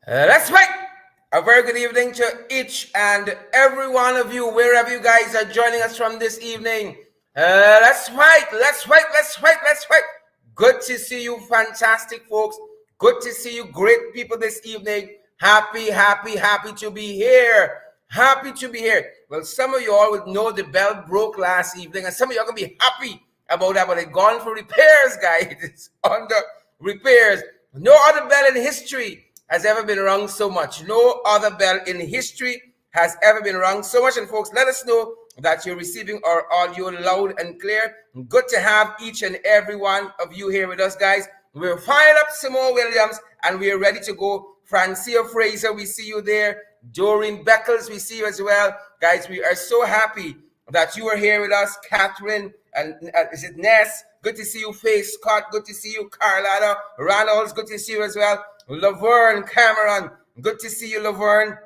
That's right. A very good evening to each and every one of you, wherever you guys are joining us from this evening. Let's fight. Let's fight. Let's fight. Let's fight. Good to see you, fantastic folks. Good to see you, great people this evening. Happy, happy, happy to be here. Happy to be here. Well, some of you all would know the bell broke last evening, and some of you are going to be happy about that, but it's gone for repairs, guys. It's under repairs. No other bell in history has ever been rung so much. No other bell in history has ever been rung so much. And folks, let us know that you're receiving our audio loud and clear. Good to have each and every one of you here with us, guys. We're fired up, Simone Williams, and we're ready to go. Francia Fraser, we see you there. Doreen Beckles, we see you as well. Guys, we are so happy that you are here with us. Catherine, and is it Ness? Good to see you, Faith Scott. Good to see you, Carlotta. Ronalds, good to see you as well. Laverne Cameron, good to see you, Laverne.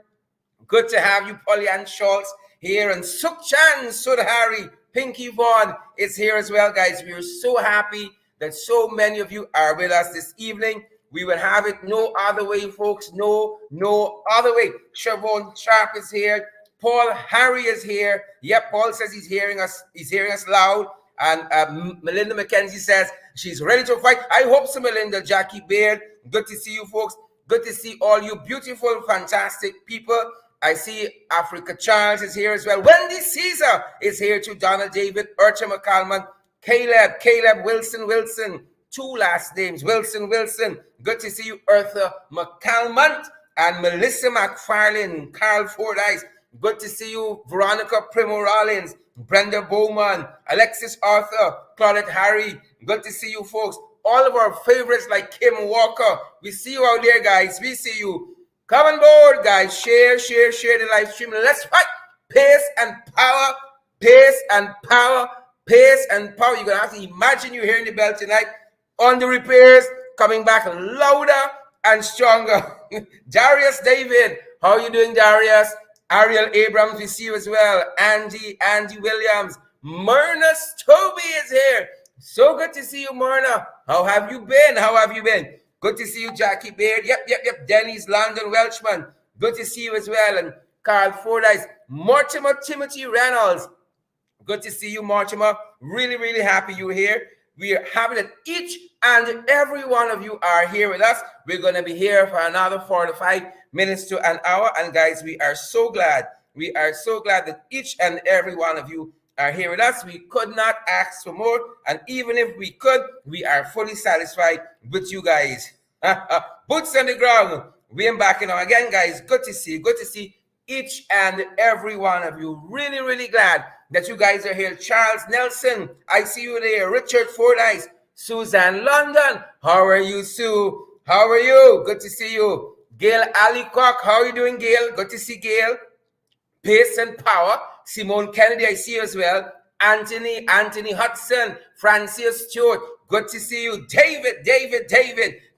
Good to have you, Pollyann Schultz here. And Sukchan Sudhari, Pinky Vaughn is here as well, guys. We are so happy that so many of you are with us this evening. We will have it no other way, folks. No other way. Siobhan Sharp is here. Paul Harry is here. Yep, Paul says he's hearing us. He's hearing us loud. And Melinda McKenzie says she's ready to fight. I hope so, Melinda. Jackie Baird, good to see you, folks. Good to see all you beautiful, fantastic people. I see Africa Charles is here as well. Wendy Caesar is here too. Donna David, Urcha McCalman, Caleb Wilson. Two last names, Wilson. Good to see you, Eartha McCalmont and Melissa McFarlane, Carl Fordyce. Good to see you, Veronica Primo Rollins, Brenda Bowman, Alexis Arthur, Claudette Harry. Good to see you, folks. All of our favorites like Kim Walker. We see you out there, guys. We see you. Come on board, guys. Share the live stream. Let's fight. Pace and power. Pace and power. Pace and power. You're going to have to imagine you're hearing the bell tonight. On the repairs, coming back louder and stronger. Darius David. How are you doing, Darius? Ariel Abrams, we see you as well. Andy Williams. Myrna Toby is here. So good to see you, Myrna. How have you been? Good to see you, Jackie Baird. Yep. Dennis London Welchman. Good to see you as well. And Carl Fordyce. Mortimer Timothy Reynolds. Good to see you, Mortimer. Really happy you're here. We are happy that each and every one of you are here with us. We're going to be here for another 45 minutes to an hour. And guys, we are so glad. We are so glad that each and every one of you are here with us. We could not ask for more. And even if we could, we are fully satisfied with you guys. Boots on the ground. We are back again, guys. Good to see you. Good to see each and every one of you. Really glad that you guys are here. Charles Nelson, I see you there. Richard Fordyce, Suzanne London. How are you, Sue? How are you? Good to see you. Gail Alicock, how are you doing, Gail? Good to see Gail. Pace and power. Simone Kennedy, I see you as well. Anthony Hudson, Francis Stewart. Good to see you. David.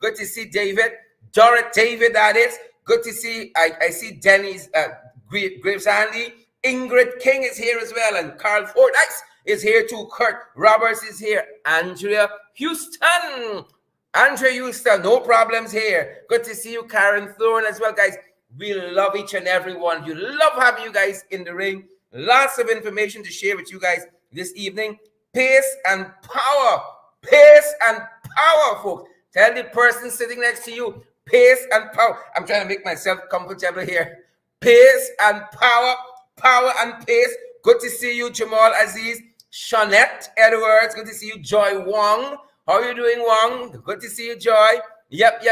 Good to see David. Dorrit David, that is. Good to see. I see Denny's Graves Andy. Ingrid King is here as well, and Carl Fordyce is here too. Kurt Roberts is here. Andrea Houston, no problems here. Good to see you, Karen Thorne as well, guys. We love each and every one of you. Love having you guys in the ring. Lots of information to share with you guys this evening. Pace and power, folks. Tell the person sitting next to you, pace and power. I'm trying to make myself comfortable here. Pace and power and pace. Good to see you, Jamal Aziz. Shawnette Edwards. Good to see you, Joy Wong. How are you doing, Wong? Good to see you, Joy. Yep.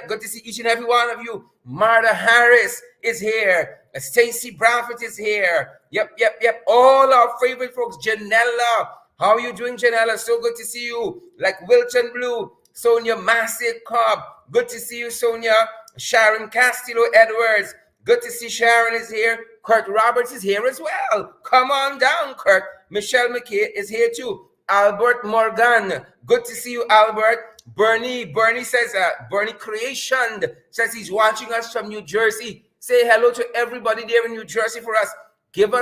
Good to see each and every one of you. Martha Harris is here. Stacy Bradford is here. Yep. All our favorite folks. Janella. How are you doing, Janella? So good to see you. Like Wilton Blue. Sonia Massey Cobb. Good to see you, Sonia. Sharon Castillo Edwards. Good to see Sharon is here. Kurt Roberts is here as well. Come on down, Kurt. Michelle McKay is here too. Albert Morgan. Good to see you, Albert. Bernie says, Bernie Creation says he's watching us from New Jersey. Say hello to everybody there in New Jersey for us. Give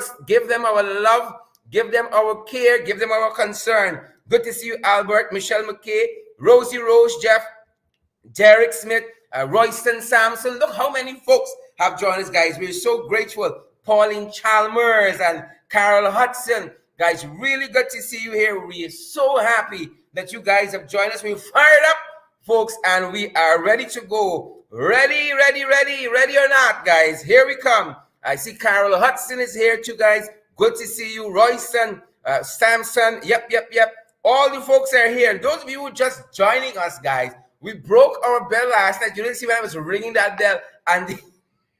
them our love, give them our care, give them our concern. Good to see you, Albert, Michelle McKay, Rosie Rose, Jeff, Derek Smith, Royston Sampson. Look how many folks have joined us, guys. We're so grateful. Pauline Chalmers and Carol Hudson. Guys, really good to see you here. We are so happy that you guys have joined us. We're fired up, folks, and we are ready to go. Ready or not, guys. Here we come. I see Carol Hudson is here too, guys. Good to see you. Royston, Sampson. Yep. All the folks are here. Those of you who are just joining us, guys, we broke our bell last night. You didn't see when I was ringing that bell and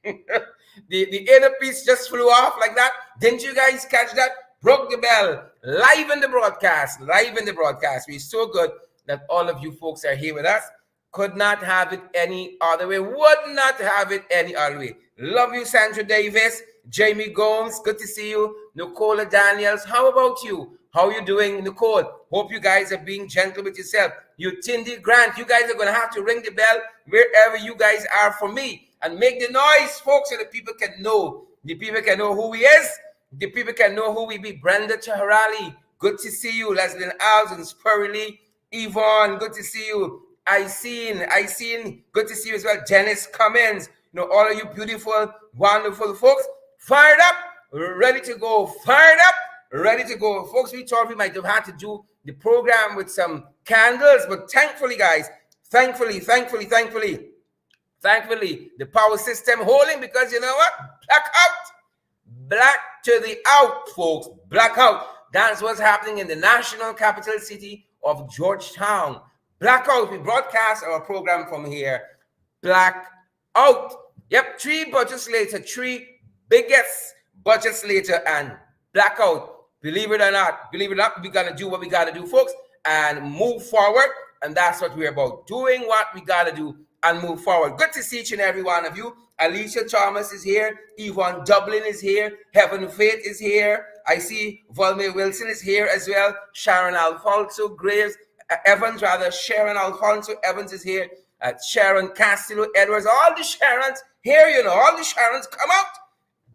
the inner piece just flew off like that. Didn't you guys catch that? Broke the bell. Live in the broadcast. We're so good that all of you folks are here with us. Could not have it any other way. Would not have it any other way. Love you, Sandra Davis. Jamie Gomes, good to see you. Nicola Daniels, how about you? How you doing, Nicole? Hope you guys are being gentle with yourself. You Tindy Grant, you guys are going to have to ring the bell wherever you guys are for me. And make the noise, folks, so the people can know. The people can know who he is. The people can know who we be. Brenda Chaharali, good to see you. Leslie Alves and Spurry Lee. Yvonne, good to see you. I seen, good to see you as well. Janice Cummins, all of you beautiful, wonderful folks. Fired up, ready to go. Folks, we thought we might have had to do the program with some candles, but thankfully, guys, thankfully, the power system holding, because you know what? Black to the out, folks. Blackout. That's what's happening in the national capital city of Georgetown. Blackout. We broadcast our program from here. Black out. Yep, 3 budgets later, 3 biggest budgets later, and blackout. Believe it or not, we're going to do what we got to do, folks, and move forward. And that's what we're about, doing what we got to do and move forward. Good to see each and every one of you. Alicia Thomas is here. Yvonne Dublin is here. Heaven Faith is here. I see Volme Wilson is here as well. Sharon Alfonso Graves, Sharon Alfonso Evans is here. Sharon Castillo Edwards, all the Sharons here, all the Sharons, come out.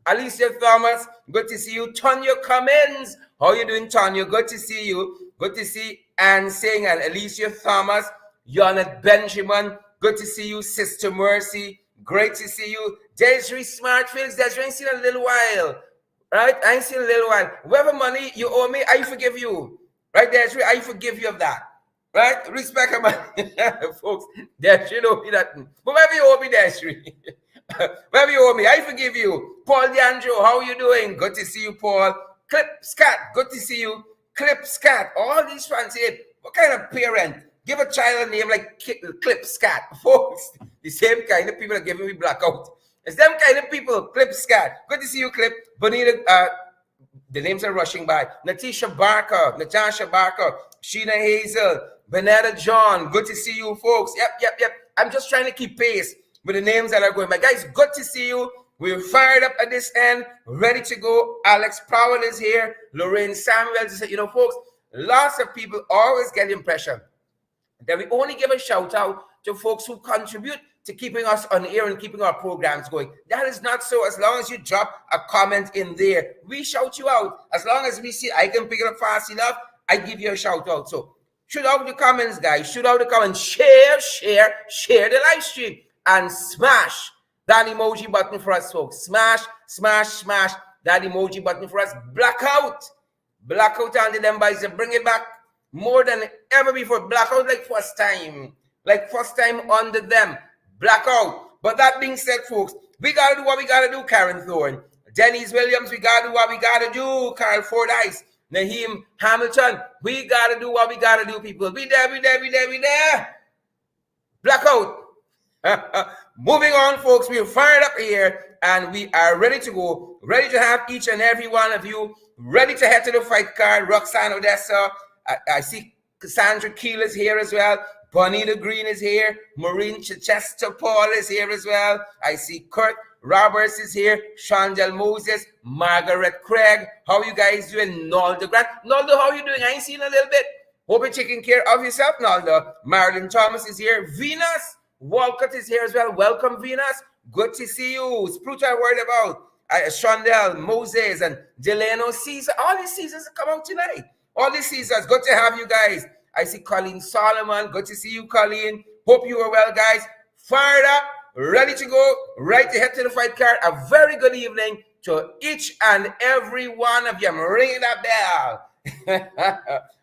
Alicia Thomas, good to see you. Tonya Cummins, how you doing, Tonya? Good to see you. Good to see Ann Singh and Alicia Thomas. Yonet Benjamin, good to see you. Sister Mercy, great to see you. Desiree Smartfields, Desiree, I ain't seen a little while. Right? I ain't seen a little while. Whatever money you owe me, I forgive you. Right, Desiree? I forgive you of that. Right? Respect her money. Folks, Desiree owe me that. Whatever you owe me, Desiree. Whatever you owe me, I forgive you. Paul DeAndrew, how you doing? Good to see you, Paul. Clip Scat, good to see you. Clip Scat, all these fancy. What kind of parent give a child a name like Clip Scat? Folks, the same kind of people are giving me blackout. It's them kind of people. Clip Scat, good to see you, Clip. Bonita, the names are rushing by. Natasha Barker, Sheena Hazel, Benetta John, good to see you, folks. Yep. I'm just trying to keep pace with the names that are going by. Guys, good to see you. We're fired up at this end, ready to go. Alex Powell is here. Lorraine Samuels is here. Folks, lots of people always get the impression that we only give a shout out to folks who contribute to keeping us on air and keeping our programs going. That is not so. As long as you drop a comment in there, we shout you out. As long as we see I can pick it up fast enough, I give you a shout out. So shoot out the comments, guys. Shoot out the comments. Share the live stream. And smash that emoji button for us, folks. Smash that emoji button for us. Blackout on the them boys. Bring it back more than ever before. Blackout like first time under them. Blackout. But that being said, folks, we got to do what we got to do, Karen Thorne. Denise Williams, we got to do what we got to do. Carl Fordyce. Naheem Hamilton, we got to do what we got to do, people. We there. Blackout. Moving on, folks, we're fired up here and we are ready to go, ready to have each and every one of you ready to head to the fight card. Roxanne Odessa, I see Cassandra Keel is here as well. Bonita Green is here. Maureen Chichester Paul is here as well. I see Kurt Roberts is here. Chandel Moses, Margaret Craig. How you guys doing? Naldo Grant. Naldo, how you doing? I ain't seen a little bit. Hope you're taking care of yourself, Naldo. Marilyn Thomas is here. Venus Walcott is here as well. Welcome, Venus. Good to see you. Spruce I worried about. Chandel, Moses, and Delano Caesar. All these Caesars come out tonight. All these Caesars. Good to have you guys. I see Colleen Solomon. Good to see you, Colleen. Hope you are well, guys. fired up, ready to go, right to head to the fight card. A very good evening to each and every one of you. I'm ringing that bell.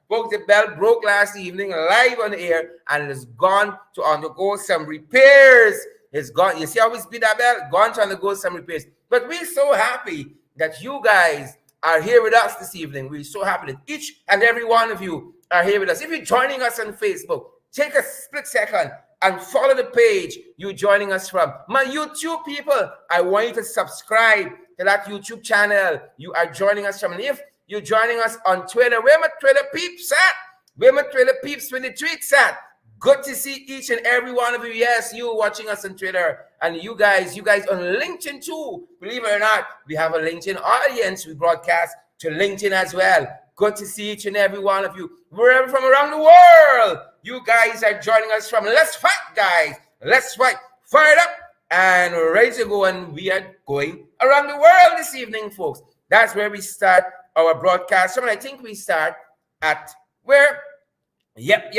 Folks, the bell broke last evening live on the air and it has gone to undergo some repairs. It's gone. You see how we speed that bell? Gone to undergo some repairs. But we're so happy that you guys are here with us this evening. We're so happy that each and every one of you are here with us. If you're joining us on Facebook, take a split second and follow the page you're joining us from. My YouTube people, I want you to subscribe to that YouTube channel you are joining us from. And if you're joining us on Twitter, where my Twitter peeps at? Where my Twitter peeps with the tweets at? Good to see each and every one of you. Yes, you watching us on Twitter, and you guys on LinkedIn too. Believe it or not, we have a LinkedIn audience. We broadcast to LinkedIn as well. Good to see each and every one of you, wherever from around the world you guys are joining us from. Let's fight, guys. Let's fight. Fired up and ready to go. And we are going around the world this evening, folks. That's where we start our broadcast. And I think we start at where? Yep.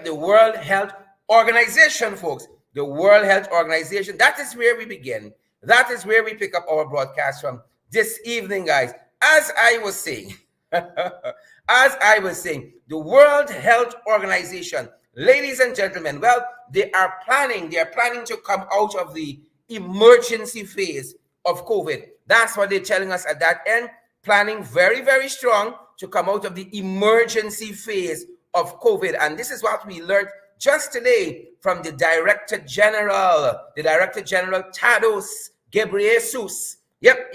The World Health Organization, folks. The World Health Organization. That is where we begin. That is where we pick up our broadcast from this evening, guys. As I was saying, the World Health Organization, ladies and gentlemen, well, they are planning to come out of the emergency phase of COVID. That's what they're telling us at that end. Planning very, very strong to come out of the emergency phase of COVID. And this is what we learned just today from the Director General Tedros Ghebreyesus. Yep.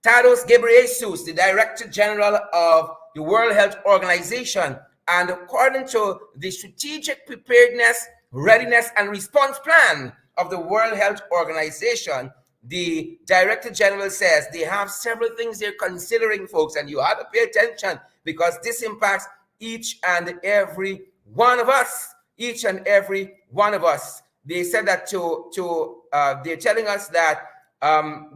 Tedros Ghebreyesus, the Director General of the World Health Organization. And according to the Strategic Preparedness, Readiness, and Response Plan of the World Health Organization, the Director General says they have several things they're considering, folks, and you have to pay attention because this impacts each and every one of us. Each and every one of us. They said that they're telling us that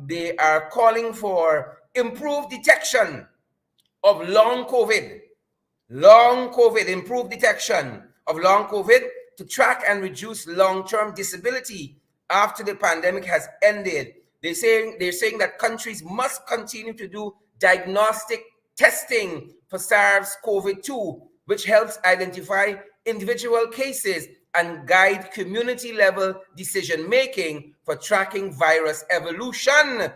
they are calling for improved detection of long COVID, improved detection of long COVID to track and reduce long-term disability after the pandemic has ended. They're saying that countries must continue to do diagnostic testing for SARS-CoV-2, which helps identify individual cases and guide community-level decision-making for tracking virus evolution,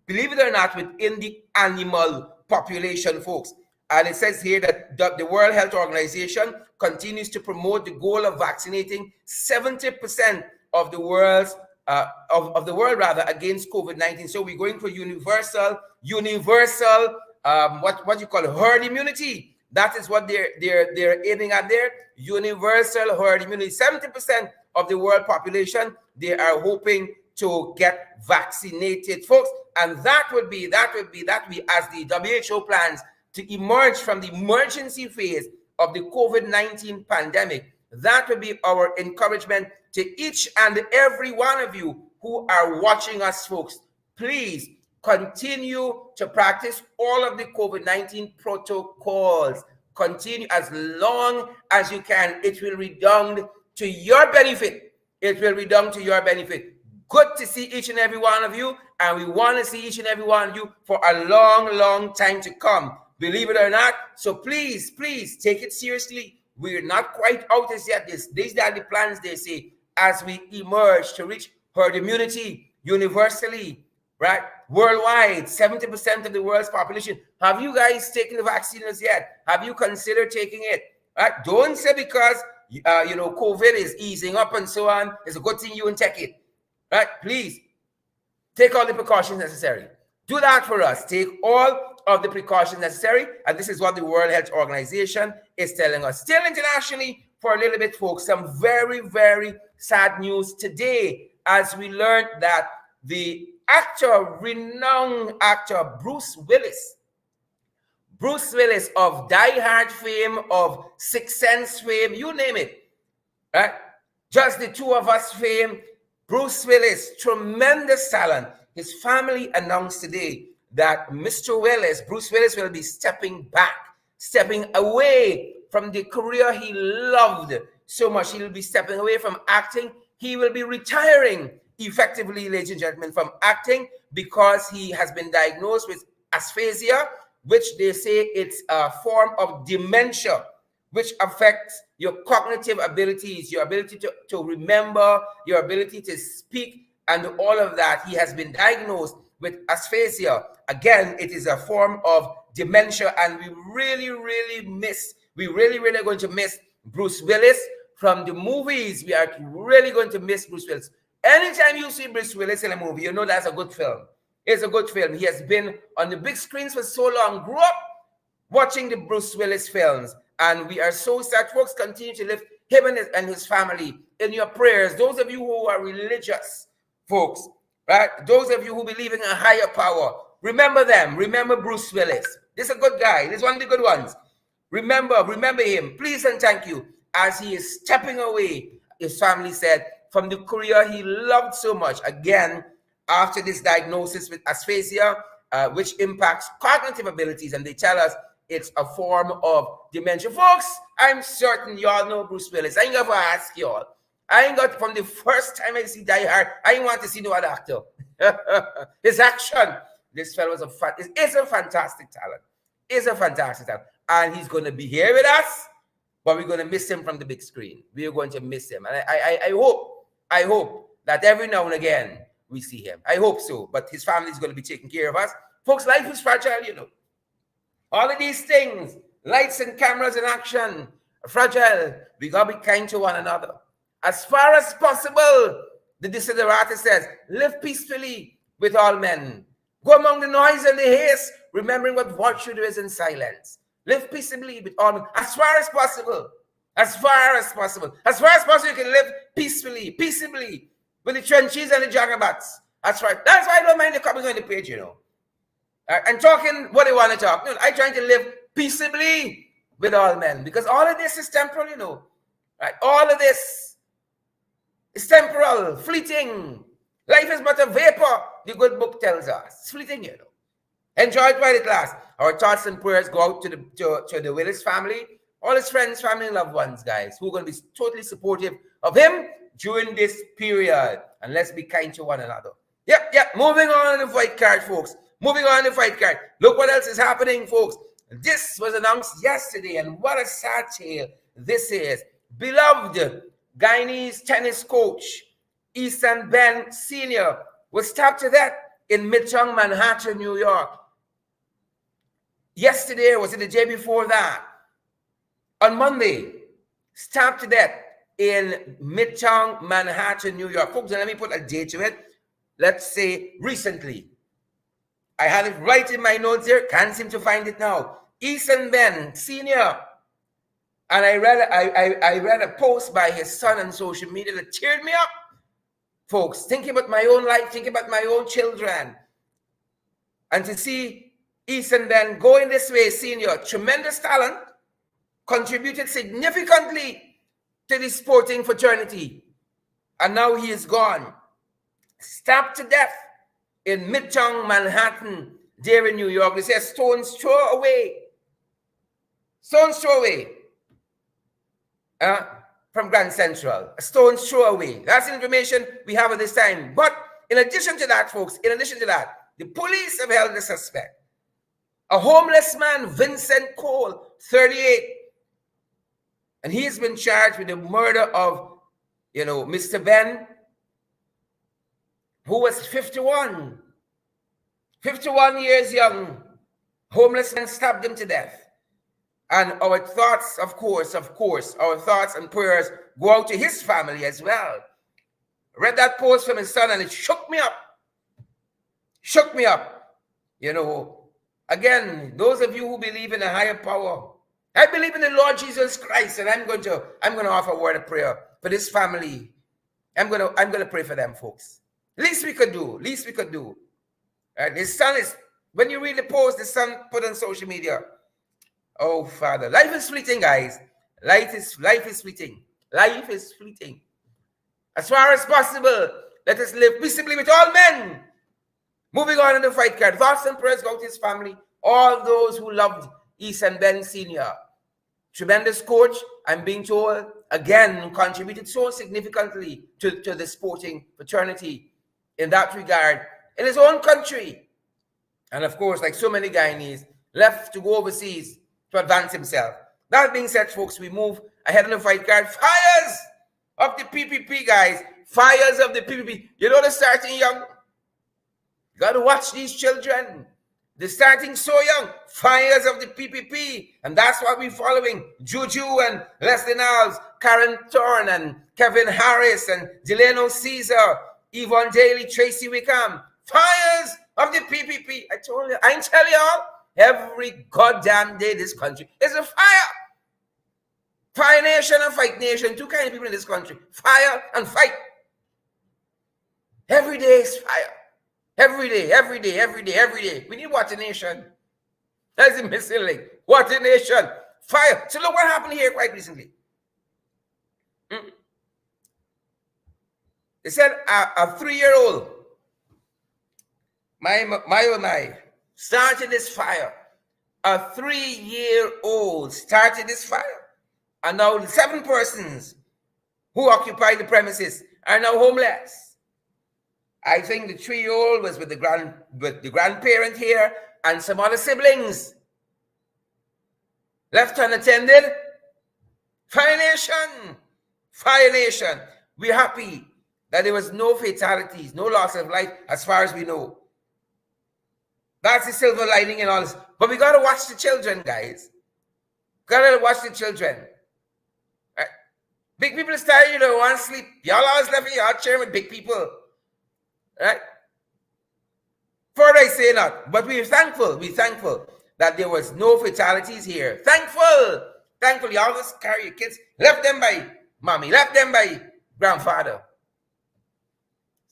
believe it or not, within the animal population, folks. And it says here that the World Health Organization continues to promote the goal of vaccinating 70% of the world against COVID-19. So we're going for universal, what you call herd immunity. That is what they're aiming at there. Universal herd immunity. 70% of the world population, they are hoping to get vaccinated, folks. And that would be as the WHO plans to emerge from the emergency phase of the COVID-19 pandemic. That would be our encouragement to each and every one of you who are watching us, folks. Please continue to practice all of the COVID-19 protocols. Continue as long as you can. It will redound to your benefit. It will redound to your benefit. Good to see each and every one of you, and we want to see each and every one of you for a long, long time to come. Believe it or not. So please take it seriously. We're not quite out as yet. These are the plans, they say, as we emerge to reach herd immunity universally, right? Worldwide, 70% of the world's population. Have you guys taken the vaccine as yet? Have you considered taking it? Right? Don't say because COVID is easing up and so on, it's a good thing you won't take it. Right? Please take all the precautions necessary. Do that for us. Take all of the precautions necessary. And this is what the World Health Organization is telling us. Still internationally for a little bit, folks, some very, very sad news today as we learned that the renowned actor Bruce Willis of Die Hard fame, of Sixth Sense fame, you name it, right? Just the Two of Us fame. Bruce Willis, tremendous talent. His family announced today that Bruce Willis will be stepping away from the career he loved so much. He'll be stepping away from acting he will be retiring effectively, ladies and gentlemen, from acting because he has been diagnosed with aphasia, which they say it's a form of dementia, which affects your cognitive abilities, your ability to remember, your ability to speak, and all of that. He has been diagnosed with aphasia. Again, it is a form of dementia, and we really are going to miss Bruce Willis from the movies. We are really going to miss Bruce Willis. Anytime you see Bruce Willis in a movie, you know that's a good film. It's a good film. He has been on the big screens for so long. Grew up watching the Bruce Willis films, and we are so sad. Folks, continue to lift him and his family in your prayers. Those of you who are religious, folks, right? Those of you who believe in a higher power, remember them. Remember Bruce Willis. This is a good guy. This is one of the good ones. Remember him. Please and thank you. As he is stepping away, his family said, from the career he loved so much. Again, after this diagnosis with aphasia, which impacts cognitive abilities, and they tell us it's a form of dementia. Folks, I'm certain y'all know Bruce Willis. I ain't gonna ask y'all. From the first time I see Die Hard, I ain't want to see no other actor. His action, this fellow is a fantastic talent. Is a fantastic talent. And he's going to be here with us, but we're going to miss him from the big screen. We are going to miss him. And I hope that every now and again we see him. I hope so. But his family is going to be taking care of us. Folks, life is fragile, you know. All of these things, lights and cameras in action, fragile. We got to be kind to one another. As far as possible, the Desiderata says, live peacefully with all men. Go among the noise and the haste, remembering what virtue there is in silence. Live peaceably with all men. As far as possible, you can live peacefully with the trenches and the jagabats. That's right. That's why I don't mind the coming on the page, you know. And talking what they want to talk. I try to live peaceably with all men, because all of this is temporal, you know. Right? All of this is temporal, fleeting. Life is but a vapor, the good book tells us. It's fleeting, you know. Enjoy it while it lasts. Our thoughts and prayers go out to the Willis family, all his friends, family, and loved ones, guys, who are going to be totally supportive of him during this period. And let's be kind to one another. Yep. Moving on to the fight card, folks. Look what else is happening, folks. This was announced yesterday, and what a sad tale this is. Beloved Guyanese tennis coach, Easton Ben Sr. was stabbed to death in Midtown Manhattan, New York. Yesterday, or was it the day before that? On Monday, stabbed to death in Midtown Manhattan, New York. Folks, let me put a date to it. Let's say recently. I had it right in my notes here. Can't seem to find it now. Easton Ben Sr. And I read a post by his son on social media that cheered me up. Folks, thinking about my own life, thinking about my own children. And to see Easton Ben going this way, Sr., tremendous talent, contributed significantly to the sporting fraternity. And now he is gone. Stabbed to death in Midtown Manhattan, there in New York. They say stone's throw away. From Grand Central. A stone's throw away. That's the information we have at this time. But in addition to that, folks, the police have held the suspect. A homeless man, Vincent Cole, 38. And he has been charged with the murder of, Mr. Ben, who was 51. 51 years young. Homeless man stabbed him to death. And our thoughts, of course, our thoughts and prayers go out to his family as well. I read that post from his son and it shook me up. Again, those of you who believe in a higher power, I believe in the Lord Jesus Christ, and I'm going to offer a word of prayer for this family. I'm going to pray for them, folks. Least we could do. Right? His son is, when you read the post, the son put on social media, oh, Father, life is fleeting, guys. Life is fleeting. As far as possible, let us live peaceably with all men. Moving on in the fight card. Thoughts and prayers go to his family. All those who loved Easton Ben Sr. Tremendous coach, I'm being told, again contributed so significantly to the sporting fraternity in that regard in his own country. And of course, like so many Guyanese, left to go overseas to advance himself. That being said, folks, we move ahead on the fight card. Fires of the PPP, guys. Fires of the PPP. You know they're starting young. You got to watch these children. They're starting so young. Fires of the PPP. And that's what we're following. Juju and Leslie Niles, Karen Thorne and Kevin Harris and Delano Caesar, Yvonne Daly, Tracy Wickham. Fires of the PPP. I told you, I tell y'all, every goddamn day this country is a fire. Fire nation and fight nation. Two kind of people in this country. Fire and fight. Every day is fire. Every day, every day, every day, every day. We need what a nation. That's the missing link. What a nation. Fire. So look what happened here quite recently. They said a 3-year-old, my, started this fire. A 3-year-old started this fire. And now the 7 persons who occupy the premises are now homeless. I think the 3-year-old was with the grandparent here and some other siblings. Left unattended. Fire nation. Fire nation. We're happy that there was no fatalities, no loss of life as far as we know. That's the silver lining in all this. But we got to watch the children, guys. Got to watch the children. Right? Big people is tired, you know, want to sleep. Y'all always left in your chair with big people. Right? Further I say not. But we're thankful that there was no fatalities here. Thankful. You always carry your kids. Left them by mommy. Left them by grandfather.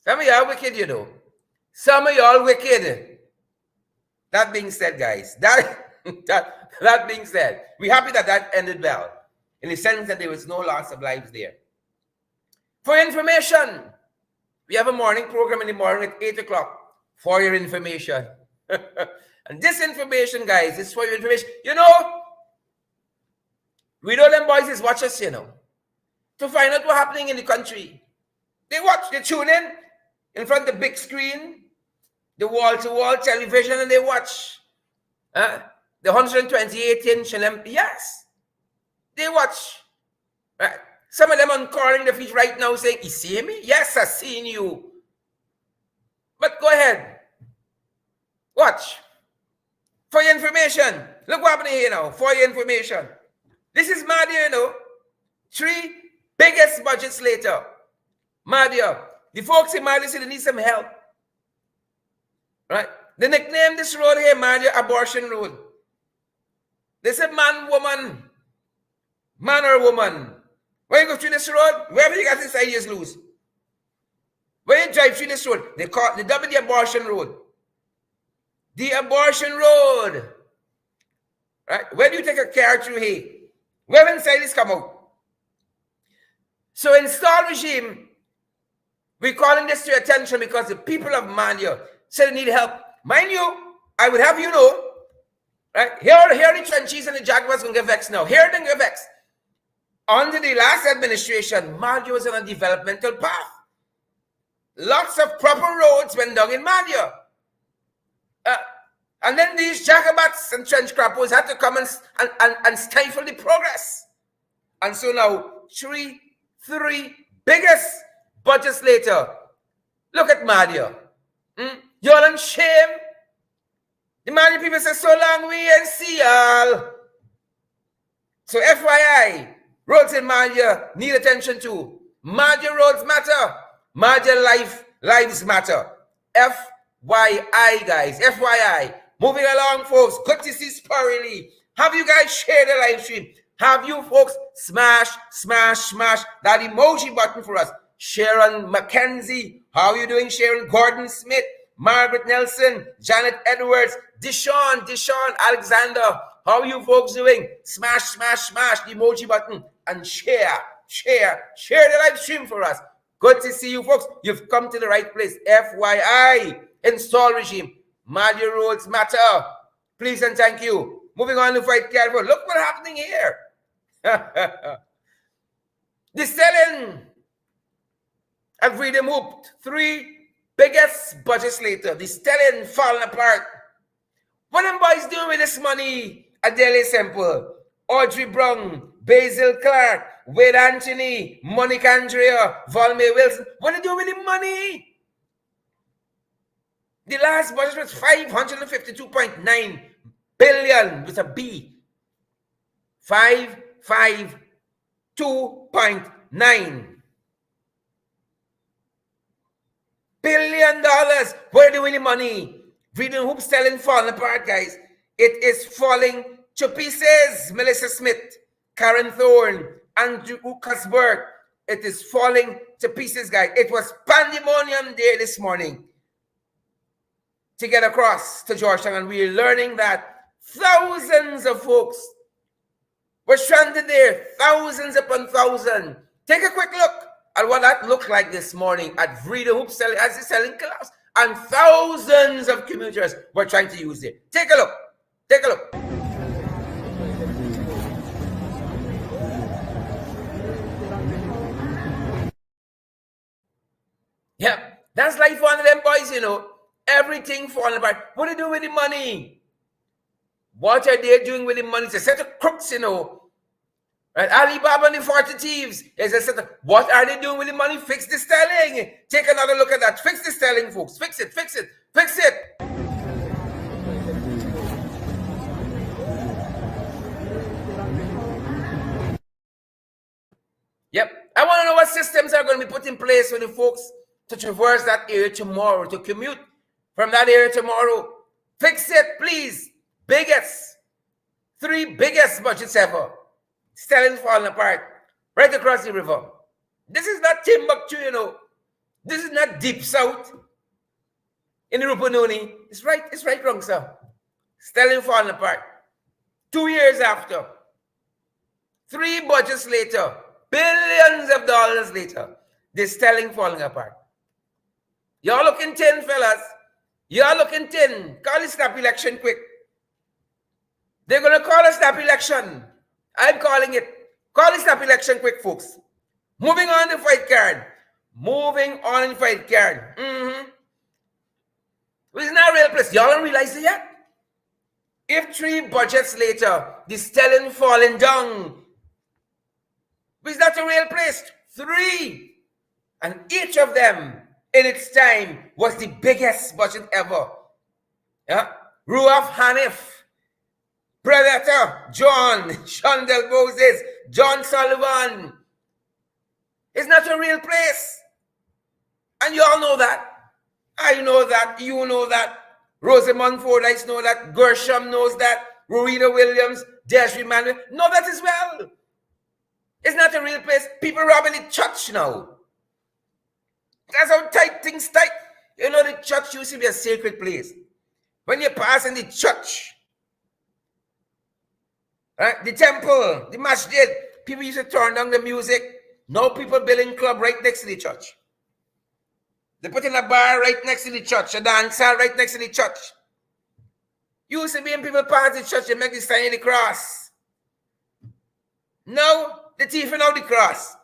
Some of y'all wicked, you know. Some of y'all wicked. That being said, guys, that being said, we're happy that ended well, in the sense that there was no loss of lives there. For information, we have a morning program in the morning at 8 o'clock for your information. And this information, guys, is for your information. You know, we know them boys is watch us, you know, to find out what's happening in the country. They watch, they tune in front of the big screen, the wall-to-wall television, and they watch the 128-inch and them. Yes, they watch. Right? Some of them uncurling their feet right now saying, you see me? Yes, I seen you. But go ahead. Watch. For your information. Look what happening here now. For your information. This is Madia, you know. 3 biggest budgets later. Madia. The folks in Madia say they need some help. Right? They nicknamed this road here, Madia, Abortion Road. They said man, woman. Man or woman. When you go through this road, wherever you got this ideas loose. When you drive through this road, they call it the abortion road. The abortion road. Right? When you take a car through here, where inside this come out? So install regime, we're calling this to your attention because the people of Mania said they need help. Mind you, I would have you know, right? Here the trenches and the Jaguars gonna get vexed now. Here they get vexed. Under the last administration, Mania was on a developmental path. Lots of proper roads went down in Mania. And then these jacobats and trench crappers had to come and stifle the progress. And so now, three biggest budgets later, look at Madia. Y'all in shame. The Madia people say, so long we ain't see y'all. So FYI, roads in Madia need attention too. Madia roads matter. Madia lives matter. FYI, guys. FYI. Moving along, folks. Good to see Spurrily. Have you guys shared the live stream? Have you folks smash that emoji button for us? Sharon McKenzie. How are you doing, Sharon? Gordon Smith. Margaret Nelson. Janet Edwards. Deshaun Alexander. How are you folks doing? Smash the emoji button and share the live stream for us. Good to see you folks. You've come to the right place. FYI. Install regime. Madia roads matter. Please and thank you. Moving on to fight careful. Look what's happening here. The selling at Freedom Hoop, 3 biggest budgets later, the selling falling apart. What them boys doing with this money at Daily Simple? Audrey Brown, Basil Clark, Wade Anthony, Monica Andrea, Volmay Wilson. What are they doing with the money? The last budget was 552.9 billion with a B. 552.9 billion dollars. Where are they doing the money? Freedom Hoop selling falling apart, guys. It is falling to pieces. Melissa Smith, Karen Thorne, Andrew Ukasberg. It is falling to pieces, guys. It was pandemonium day this morning to get across to Georgetown, and we're learning that thousands of folks were stranded there, thousands upon thousands. Take a quick look at what that looked like this morning at Freedom Hoop selling as the selling collapse, and thousands of commuters were trying to use it. Take a look. Take a look. Yep, that's like one of them boys, you know. Everything falling apart. What do they do with the money? What are they doing with the money? It's a set of crooks, you know. Right? Alibaba and the 40 thieves. Is a set of, what are they doing with the money? Fix the sterling. Take another look at that. Fix the sterling, folks. Fix it, fix it, fix it. Yep. I want to know what systems are going to be put in place for the folks to traverse that area tomorrow, to commute from that area tomorrow. Fix it, please. Biggest, 3 biggest budgets ever. Sterling falling apart right across the river. This is not Timbuktu, you know. This is not Deep South in the Rupununi. It's right wrong, sir. Sterling falling apart. 2 years after. 3 budgets later. Billions of dollars later. The sterling falling apart. Y'all looking tin, fellas. Y'all looking tin. Call the snap election quick. They're going to call a snap election. I'm calling it. Call the snap election quick, folks. Moving on the fight card. Moving on the fight card. It's not a real place. Y'all don't realize it yet? If 3 budgets later, the sterling falling down, it's not a real place. 3. And each of them, in its time, was the biggest budget ever. Yeah? Ruaf Hanif, Predator, John, Shondell Moses, John Sullivan. It's not a real place. And you all know that. I know that. You know that. Rosamund Fordyce know that. Gershom knows that. Rowena Williams, Desiree Manuel know that as well. It's not a real place. People robbing the church now. That's how tight things tight. You know, the church used to be a sacred place. When you pass in the church, right, the temple, the masjid, people used to turn down the music. Now people building club right next to the church. They put in a bar right next to the church, a dance hall right next to the church. Used to be when people pass the church, they make the sign of the cross. Now, the thief out the cross.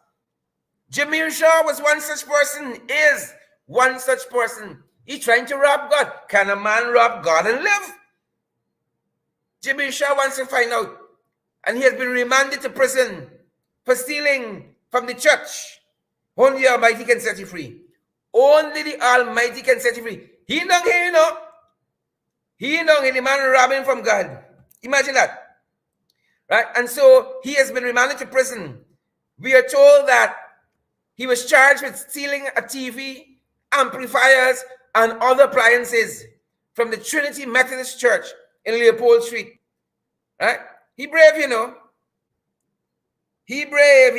Jameer Shaw was one such person, is one such person. He's trying to rob God. Can a man rob God and live? Jameer Shaw wants to find out. And he has been remanded to prison for stealing from the church. Only the Almighty can set you free. Only the Almighty can set you free. He don't hear, you know. He don't hear the man robbing from God. Imagine that. Right? And so he has been remanded to prison. We are told that he was charged with stealing a TV, amplifiers, and other appliances from the Trinity Methodist Church in Leopold Street. Right? He brave, you know. He brave.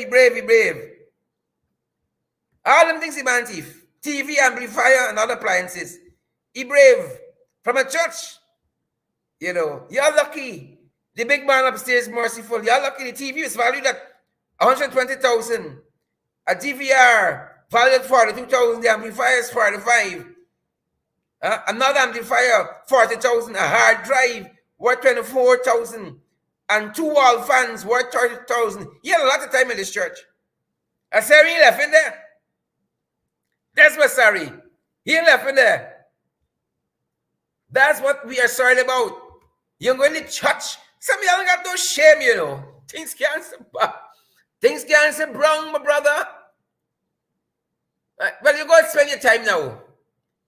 All them things he man thief. TV, amplifier, and other appliances. He brave. From a church. You know, you're lucky. The big man upstairs merciful. You're lucky. The TV is valued at 120,000. A DVR valued at 42,000. The amplifier is 45. Another amplifier, 40,000. A hard drive worth 24,000. And 2 wall fans worth 30,000. He had a lot of time in this church. I said he left in there. That's what sorry. He left in there. That's what we are sorry about. You're going to church. Some of y'all got no shame, you know. Things can't seem wrong, my brother. Well, you go spend your time now.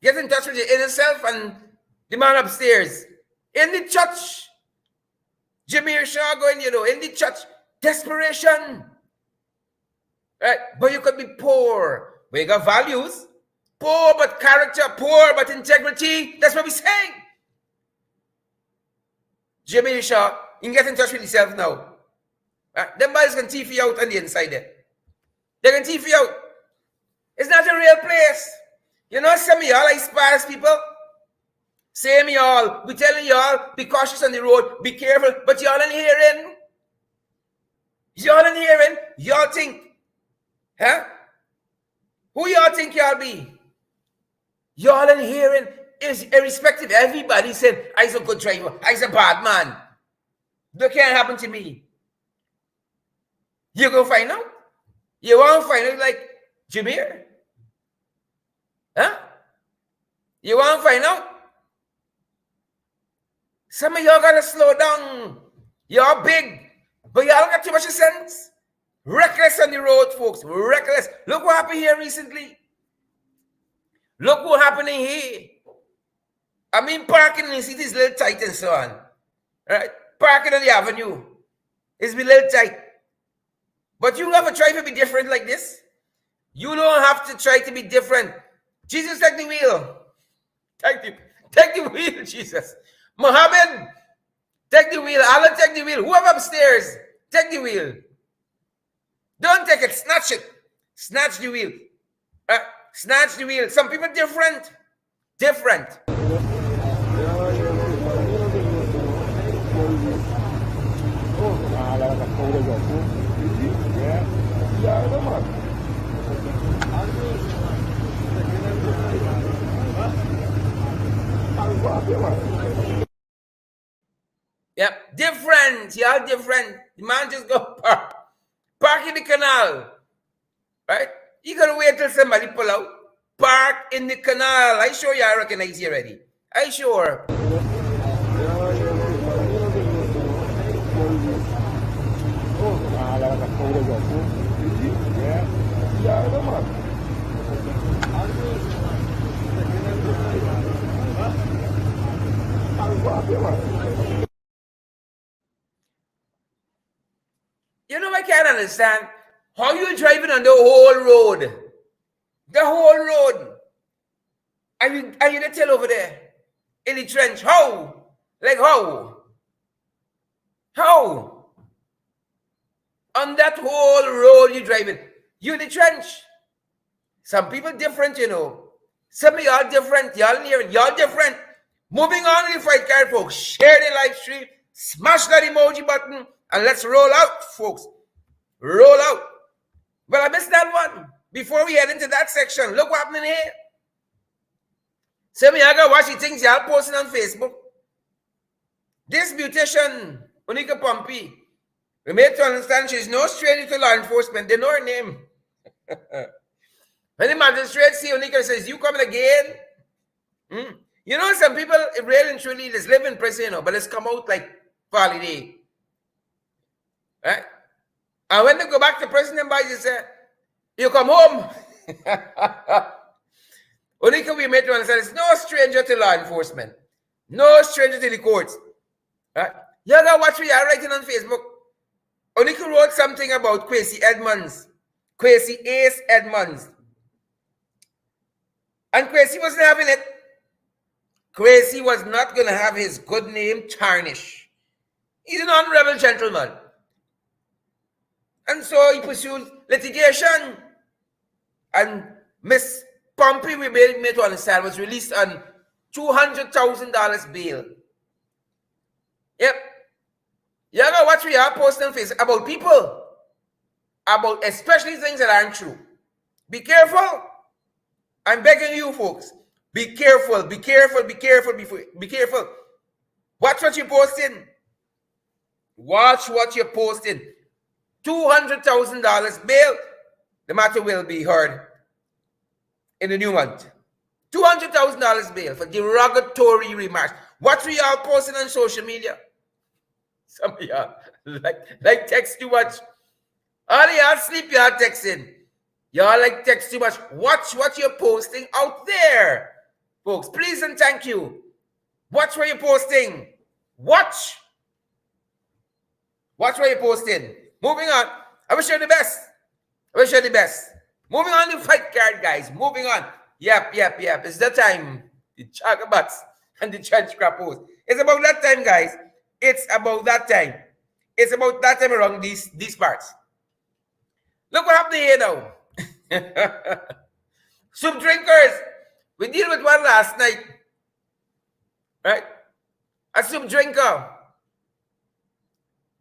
Get in touch with your inner self and the man upstairs. In the church. Jimmy Shaw going, you know, in the church. Desperation. Right? But you could be poor. But you got values. Poor but character. Poor but integrity. That's what we're saying. Jimmy Shaw, you can get in touch with yourself now. Right? Them boys can teeth you out on the inside there. They can teeth you out. It's not a real place. You know, some of y'all inspires people. Same y'all. We telling y'all, be cautious on the road, be careful, but y'all ain't hearing. Y'all ain't hearing. Y'all think, huh? Who y'all think y'all be? Y'all ain't hearing. Is irrespective. Everybody said, I's a good driver. I's a bad man. That can't happen to me. You go find out. You want to find out like Jameer? Huh? You want to find out? Some of y'all gotta slow down. Y'all big, but y'all got too much sense. Reckless on the road, folks. Reckless. Look what happened here recently. Look what happening here. I mean, parking in the city is a little tight and so on. Right? Parking on the avenue is a little tight. But you have to try to be different like this. You don't have to try to be different. Jesus, take the wheel. Take the wheel, Jesus. Muhammad, take the wheel. Allah, take the wheel. Whoever upstairs, take the wheel. Don't take it. Snatch it. Snatch the wheel. Snatch the wheel. Some people different. Different. Yep, different. Y'all different. The man just go park in the canal. Right? You gotta wait till somebody pull out. Park in the canal. I sure y'all recognize you already. I sure. You know, I can't understand how you driving on the whole road. The whole road. Are you the tell over there? In the trench. How? Like how? How? On that whole road you driving. You in the trench. Some people different, you know. Some of y'all different. Y'all near y'all different. Moving on with the fight card, folks. Share the live stream. Smash that emoji button. And let's roll out, folks. Roll out. But I missed that one. Before we head into that section, look what happened here. Some of y'all got watch the things y'all posting on Facebook. This beautician, Monica Pompey, we made to understand she's no stranger to law enforcement. They know her name. When the magistrate see Monica says, you coming again? You know, some people, really and truly, just live in prison, you know, but it's come out like for holiday. Right? And when they go back to prison, them boys say, you come home. Onika, we made to understand, it's no stranger to law enforcement. No stranger to the courts. Right? You gotta watch what you're writing on Facebook. Onika wrote something about Kwesi Edmonds. Kwesi Ace Edmonds. And Kwesi wasn't having it. Kwesi was not going to have his good name tarnished. He's an honorable gentleman. And so he pursued litigation. And Miss Pompey, we made to understand, was released on $200,000 bail. Yep. You know what we are posting on Facebook about people. About especially things that aren't true. Be careful. I'm begging you folks. Be careful, be careful, be careful, be careful. Watch what you're posting. Watch what you're posting. $200,000 bail. the matter will be heard in the new month. $200,000 bail for derogatory remarks. What we all posting on social media? Some of y'all like text too much. All y'all sleep, y'all texting. Y'all like text too much. Watch what you're posting out there. Folks, please and thank you. Watch what you're posting. Watch what you're posting. Moving on. I wish you the best. Moving on to fight card, guys. Moving on. Yep. It's the time. The Chagabats and the trench crappos. It's about that time, guys. It's about that time. It's about that time around these parts. Look what happened here now. Soup drinkers. We deal with one last night. Right? A soup drinker.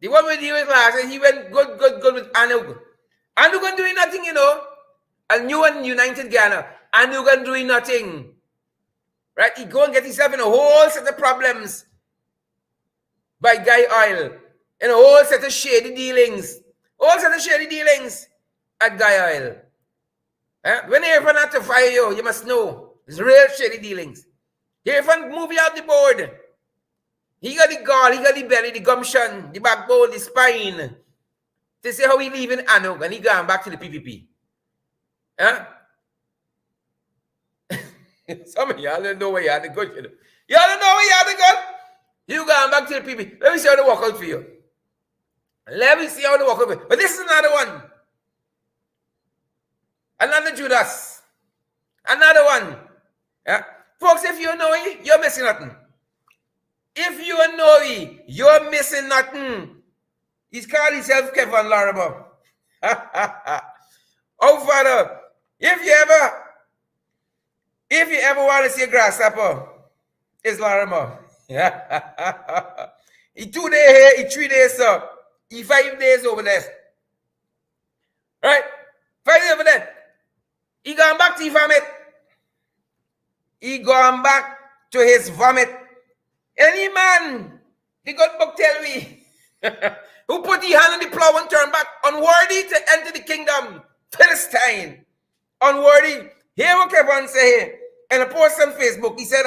The one we deal with last night, he went good with Anug. Anug doing nothing, you know. A new and united Ghana. Anug doing nothing. Right? He go and get himself in a whole set of problems by Guy Oil. In a whole set of shady dealings. At Guy Oil. When everyone had to fire you, you must know. It's real shady dealings. Everyone move you out the board. He got the gall, he got the belly, the gumption, the backbone, the spine. To say how he leaving Anug and he going back to the PPP. Huh? Some of y'all don't know where you had to go. Y'all don't know where you had to go. You going back to the PPP. Let me see how they work out for you. But this is another one. Another Judas. Another one. Yeah? Folks, if you know it, you're missing nothing. If you know it, you're missing nothing. He's called himself Kevin Larimer. Oh, Father, if you ever want to see a grasshopper, it's Larimer. He 2 days here, he 3 days so he 5 days over there. Right? 5 days over there. He gone back to his vomit. Any man, the good book tell me, who put his hand on the plow and turn back, unworthy to enter the kingdom, Philistine, unworthy. Hear what Kevin say here, in a post on Facebook, he said,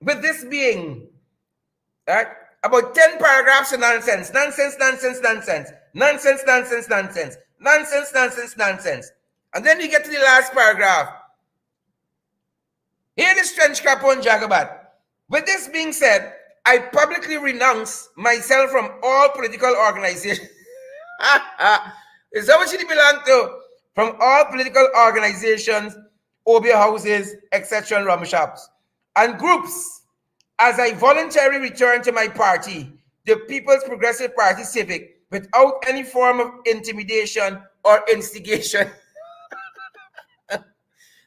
with this being, right, about 10 paragraphs of nonsense. And then you get to the last paragraph. Here this trench crap on Jagabat. With this being said, I publicly renounce myself from all political organizations. Is that what you belong to? From all political organizations, OB houses, etc. and rum shops, and groups, as I voluntarily return to my party, the People's Progressive Party Civic, without any form of intimidation or instigation.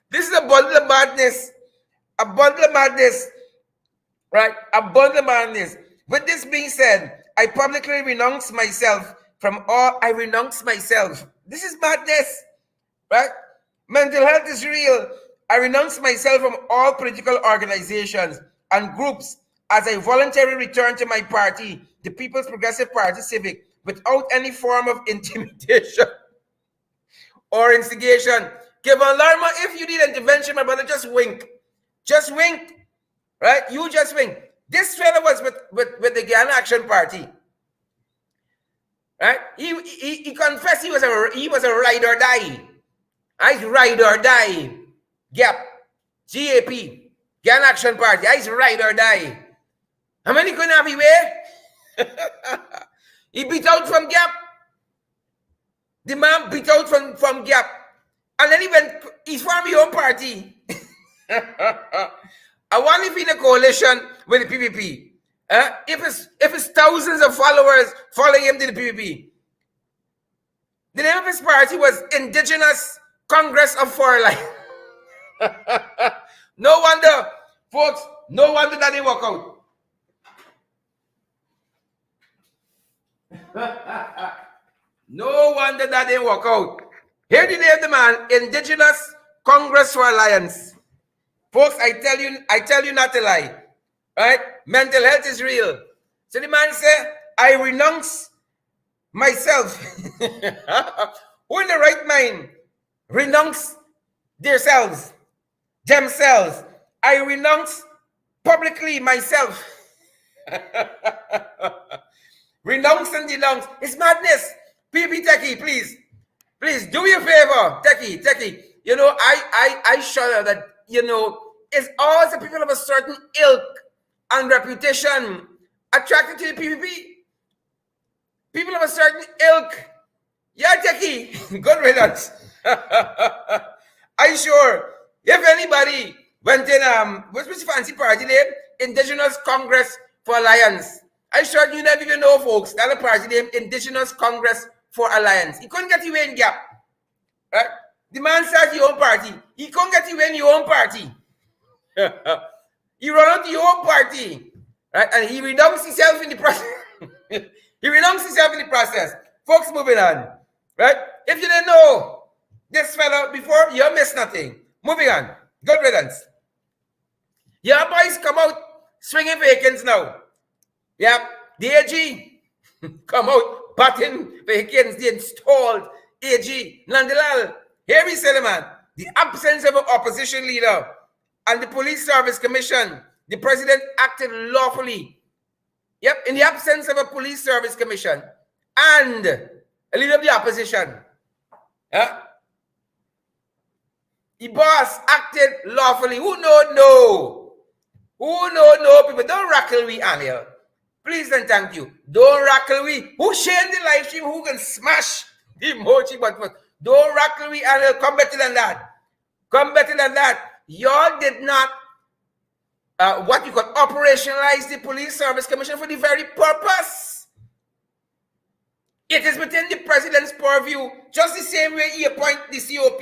This is a bundle of madness. A bundle of madness. Right? A bundle of madness. With this being said, I publicly renounce myself from all. I renounce myself. This is madness. Right? Mental health is real. I renounce myself from all political organizations and groups as I voluntarily return to my party, the People's Progressive Party Civic, without any form of intimidation or instigation. Kevin Larma, if you need intervention, my brother, just wink. Just wink. Right? You just wink. This fellow was with the Ghana Action Party. Right? He confessed he was a ride or die. I ride or die. GAP. GAP. Ghana Action Party. I ride or die. How many couldn't have way? He beat out from GAP. The man beat out from GAP. And then he's from your own party. I want to be in a coalition with the PPP. If it's thousands of followers following him to the PPP. The name of his party was Indigenous Congress of For Life. No wonder, folks, no wonder that didn't work out. No wonder that didn't work out. Here the name of the man, Indigenous Congress for Alliance. Folks, I tell you not to lie. Right? Mental health is real. So the man said, I renounce myself. Who in the right mind renounce themselves? I renounce publicly myself. Renounce and denounce. It's madness. PPP Techie, please. Please do me a favor. Techie. You know, I shudder that, you know, it's all the people of a certain ilk and reputation attracted to the PPP. People of a certain ilk. Yeah, Techie. Good riddance. I sure. If anybody went in, what's the fancy party name? Indigenous Congress for Alliance. I sure you never even know, folks. That's a party name, Indigenous Congress for Alliance. He couldn't get you in gap. Right? The man started your own party. He couldn't get you in your own party. He run out your own party. Right? And he renounced himself in the process. He renounced himself in the process. Folks, moving on. Right? If you didn't know this fella before, you missed nothing. Moving on. Good riddance. Your boys come out swinging vacants now. Yep. The AG come out batting vacants. The installed AG Nandalal. Here we say, man, the absence of an opposition leader and the Police Service Commission, the president acted lawfully. Yep, in the absence of a Police Service Commission and a leader of the opposition. Yeah. The boss acted lawfully. Who no? Who no? People, don't rackle we, Anil. Please and thank you. Don't rackle we. Who share the live stream? Who can smash the emoji button? Don't rackle we, Anil. Come better than that. Come better than that. Y'all did not, what you could operationalize the Police Service Commission for the very purpose. It is within the president's purview, just the same way he appoint the COP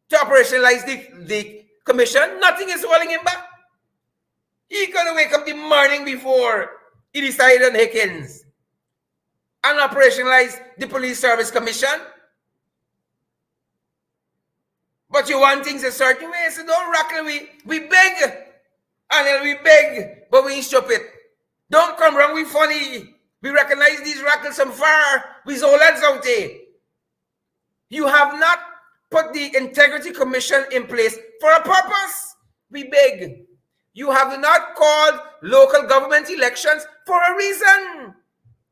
to operationalize the commission. Nothing is holding him back. He gonna wake up the morning before he decided on Hickens and operationalize the Police Service Commission. But you want things a certain way, so don't rackle we beg. And we beg, but we ain't stupid. Don't come wrong, we funny. We recognize these rackles from far. We all lads out there. You have not put the Integrity Commission in place for a purpose. We beg. You have not called local government elections for a reason.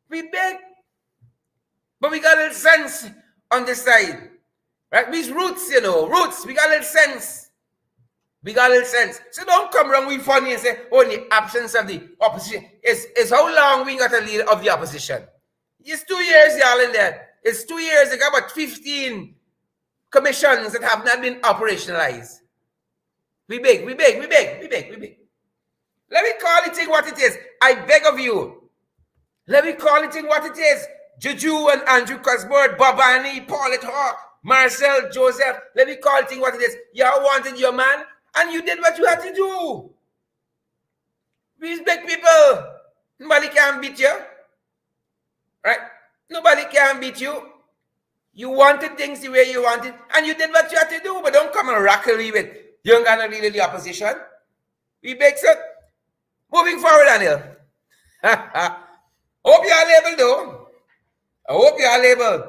We beg. But we got a little sense on this side. Right? These roots, you know, roots. We got a little sense. So don't come wrong with funny and say, oh, in the absence of the opposition. It's how long we got a leader of the opposition. It's 2 years, y'all, in there. It's 2 years. They got about 15 commissions that have not been operationalized. We beg. Let me call it what it is. I beg of you. Let me call it what it is. Juju and Andrew Cosbert, Babani, Paulette Hawk, Marcel, Joseph. Let me call it what it is. Y'all wanted your man, and you did what you had to do. These big people, nobody can beat you. Right? Nobody can beat you. You wanted things the way you wanted, and you did what you had to do, but don't come and rackle me with you ain't gonna lead the opposition. We beg, sir. Moving forward, Daniel. Hope you are labeled, though. I hope you are labeled.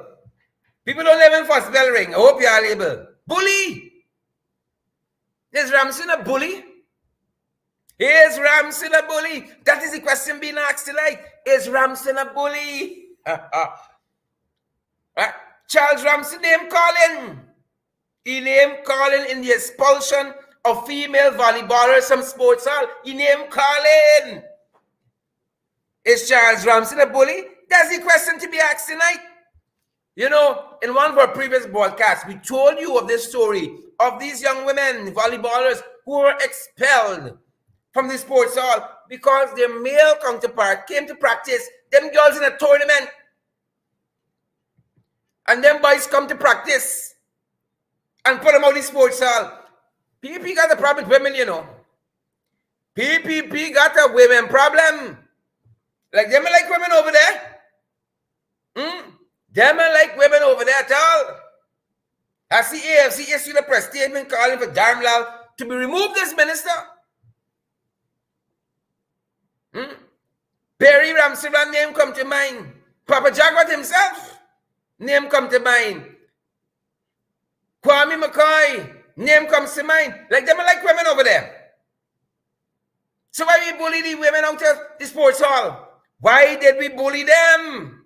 People don't live in first bell ring. I hope you are labeled. Bully. Is Ramson a bully? Is Ramson a bully? That is the question being asked tonight. Is Ramson a bully? Right? Charles Ramson name calling. He name calling in the expulsion of female volleyballers from sports hall. He name calling. Is Charles Ramson a bully? That's the question to be asked tonight. You know, in one of our previous broadcasts, we told you of this story of these young women, volleyballers, who were expelled from the sports hall because their male counterpart came to practice. Them girls in a tournament. And them boys come to practice and put them out of the sports hall. PPP got a problem with women, you know. PPP got a women problem. Like, them like women over there. Them like women over there at all. As the AFC issued a press statement calling for Darmlal to be removed as minister. Perry Ramsey name come to mind. Papa Jaguar himself name come to mind. Kwame McCoy, name comes to mind. Like them are like women over there. So why we bully the women out of the sports hall? Why did we bully them?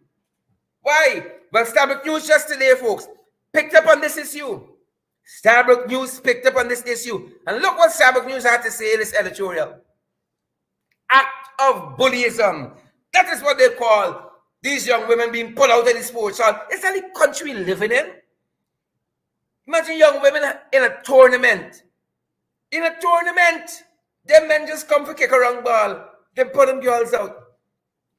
Why? Well, Starbuck News just today, folks, picked up on this issue. Starbuck News picked up on this issue. And look what Starbuck News had to say in this editorial. Act of bullyism. That is what they call these young women being pulled out of the sports hall. Is that the country we living in? Imagine young women in a tournament. In a tournament, them men just come for kick a wrong ball. They put them girls out.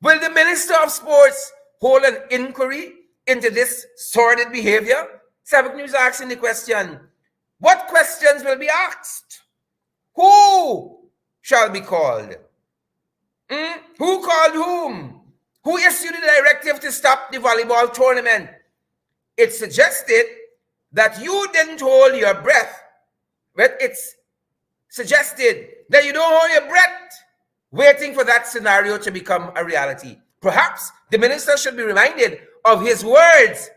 Will the Minister of Sports hold an inquiry into this sordid behavior? Starbuck News asking the question. What questions will be asked? Who shall be called? Who called whom? Who issued the directive to stop the volleyball tournament? It suggested that you didn't hold your breath, but it's suggested that you don't hold your breath waiting for that scenario to become a reality. Perhaps the minister should be reminded of his words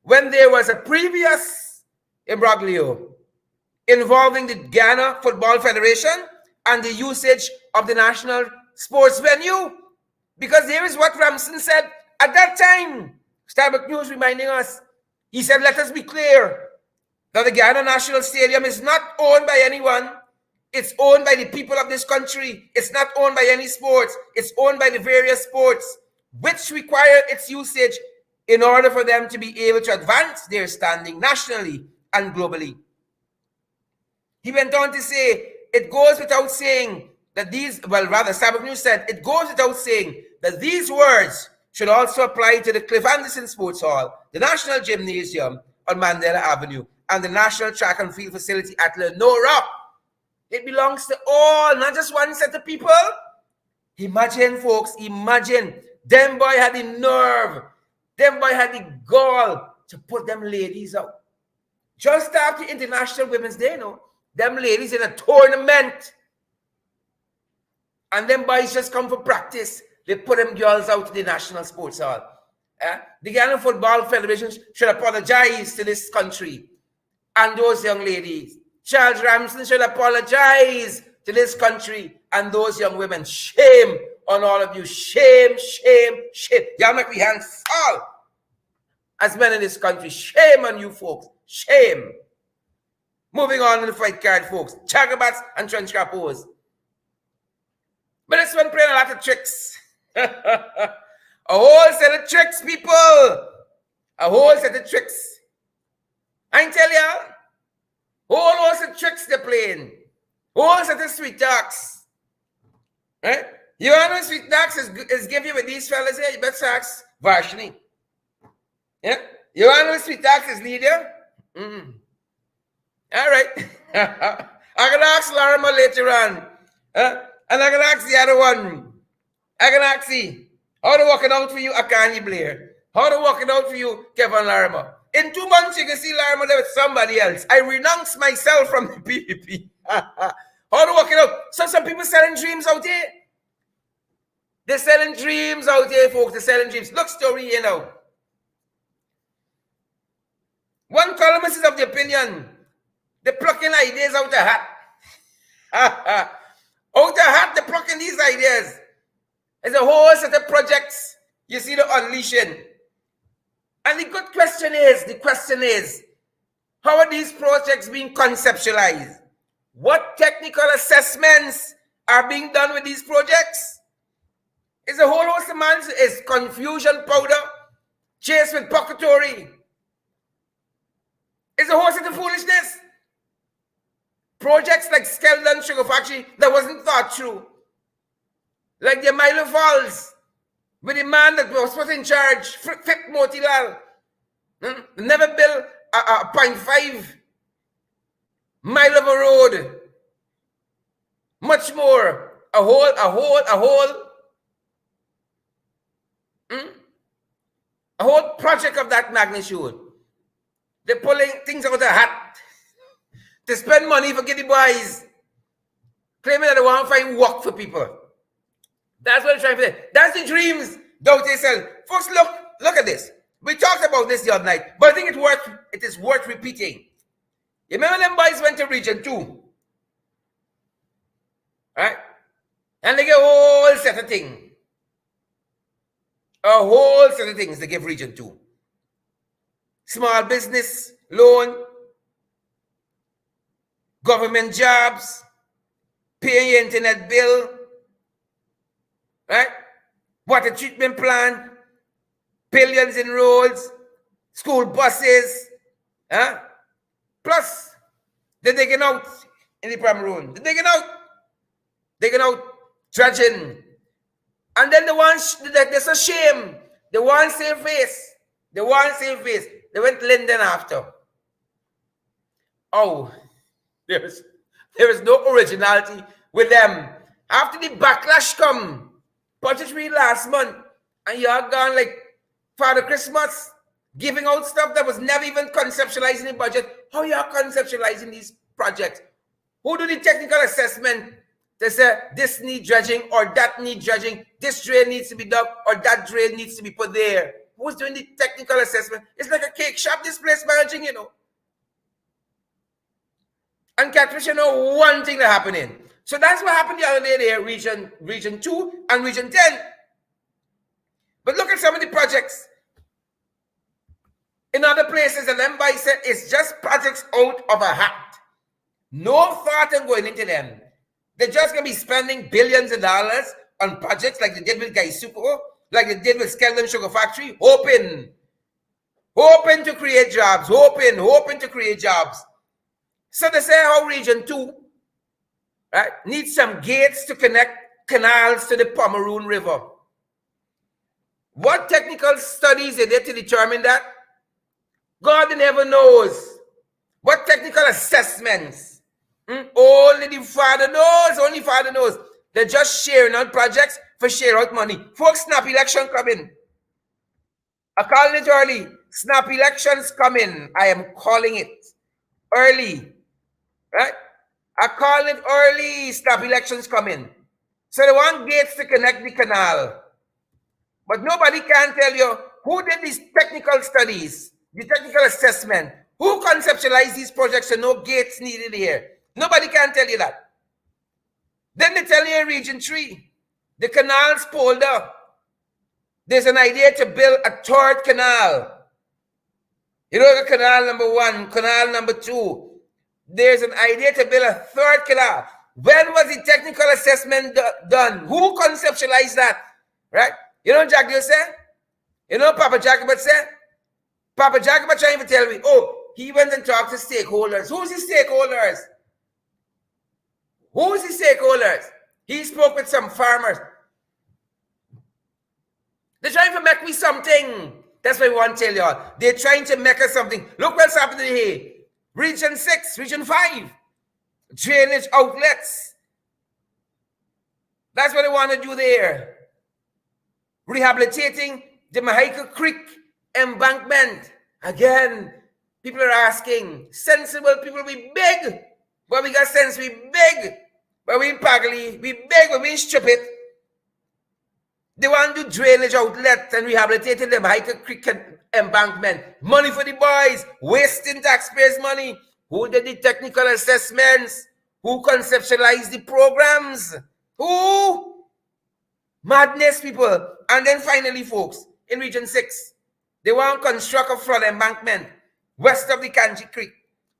when there was a previous imbroglio involving the Ghana Football Federation and the usage of the national sports venue. Because here is what Ramson said at that time. Starbuck News reminding us. He said, let us be clear that the Ghana National Stadium is not owned by anyone. It's owned by the people of this country. It's not owned by any sports. It's owned by the various sports which require its usage in order for them to be able to advance their standing nationally and globally. He went on to say, it goes without saying that Starbuck News said, it goes without saying that these words should also apply to the Cliff Anderson Sports Hall, the National Gymnasium on Mandela Avenue, and the National Track and Field Facility at Lenora. It belongs to all, not just one set of people. Imagine, folks, imagine. Them boy had the nerve. Them boy had the gall to put them ladies out. Just after International Women's Day, them ladies in a tournament. And them boys just come for practice. They put them girls out to the National Sports Hall. The Ghana Football Federation should apologize to this country and those young ladies. Charles Ramson should apologize to this country and those young women. Shame on all of you. Shame, shame, shame. Y'all make me hands fall as men in this country. Shame on you folks. Shame. Moving on to the fight card, folks. Chagabats and trench capos. But this one playing a lot of tricks. A whole set of tricks, people. A whole set of tricks. I tell y'all. Whole set of tricks they're playing. Whole set of sweet talks. Right? You want to know sweet talks is give you with these fellas here? You better ask Varshini. Yeah? You want to know sweet talks is Lydia? All right. I'm going to ask Larimer later on. And I'm going to ask the other one. I'm going to ask you, how to work it out for you, Akani Blair? How to work it out for you, Kevin Larimer? In 2 months, you can see Larimer there with somebody else. I renounce myself from the PPP. How to work it out? So some people selling dreams out here. They're selling dreams out here, folks. They're selling dreams. Look, story here now. One columnist is of the opinion they're plucking ideas out the hat. Out the hat, they're plucking these ideas. There's a whole set of projects you see the unleashing. And the question is, how are these projects being conceptualized? What technical assessments are being done with these projects? It's a whole host of months. It's confusion powder, chased with pocketry. It's a whole set of foolishness. Projects like Skeldon Sugar Factory that wasn't thought through. Like the Milo Falls, with the man that was put in charge, Fip Motilal. Never built a 0.5 mile of a road. Much more. A whole project of that magnitude. They're pulling things out of the hat to spend money for giddy boys, claiming that they want to find work for people. That's what they're trying to say. That's the dreams, don't they sell? Folks, look at this. We talked about this the other night, but I think it is worth repeating. You remember them boys went to Region 2? Right? And they get a whole set of things. A whole set of things they give Region 2. Small business loan, government jobs, paying your internet bill, right? Water treatment plant, billions in roads, school buses, huh? Plus, they're digging out in the Pram Road. They're digging out, dredging. And then the ones, there's a shame. The one same face. They went Linden after. Oh, there is no originality with them. After the backlash come, budgetary last month, and y'all gone like Father Christmas, giving out stuff that was never even conceptualized in the budget. How y'all conceptualizing these projects? Who do the technical assessment to say this need dredging or that need dredging, this drain needs to be dug or that drain needs to be put there? Who's doing the technical assessment? It's like a cake shop, this place managing, you know. And Catfish, you know, one thing that happening. So that's what happened the other day there, region 2 and Region 10. But look at some of the projects in other places, and them by said it's just projects out of a hat. No thought in going into them. They're just going to be spending billions of dollars on projects like they did with Gaisuko, like they did with Skeldon Sugar Factory, hoping to create jobs, hoping to create jobs. So they say how Region 2, right, needs some gates to connect canals to the Pomeroon River. What technical studies they did to determine that? God never knows. What technical assessments? Only the Father knows. They're just sharing out projects for share out money. Folks, snap election coming. I call it early. Snap elections coming. I am calling it early. Right? I call it early. Snap elections coming. So they want gates to connect the canal. But nobody can tell you who did these technical studies, the technical assessment, who conceptualized these projects and no gates needed here. Nobody can tell you that. Then they tell you in Region 3, the canal's pulled up. There's an idea to build a third canal. You know, canal number 1, canal number 2. There's an idea to build a third canal. When was the technical assessment done? Who conceptualized that? Right? You know what Jack said? You know what Papa Jacobet said? Papa Jacobet trying to tell me, oh, he went and talked to stakeholders. Who's the stakeholders? Who's the stakeholders? He spoke with some farmers. They're trying to make me something. That's what I want to tell y'all. They're trying to make us something. Look what's happening here. Region 6, Region 5. Drainage outlets. That's what they want to do there. Rehabilitating the Mahaica Creek embankment. Again, people are asking. Sensible people, we big. But we got sense, we big. But we paggly, we big, but we stupid. They want to do drainage outlets and rehabilitating the Mahaica Creek embankment. Money for the boys, wasting taxpayers' money. Who did the technical assessments? Who conceptualized the programs? Who? Madness, people. And then finally, folks, in Region 6, they want to construct a flood embankment west of the Kanji Creek,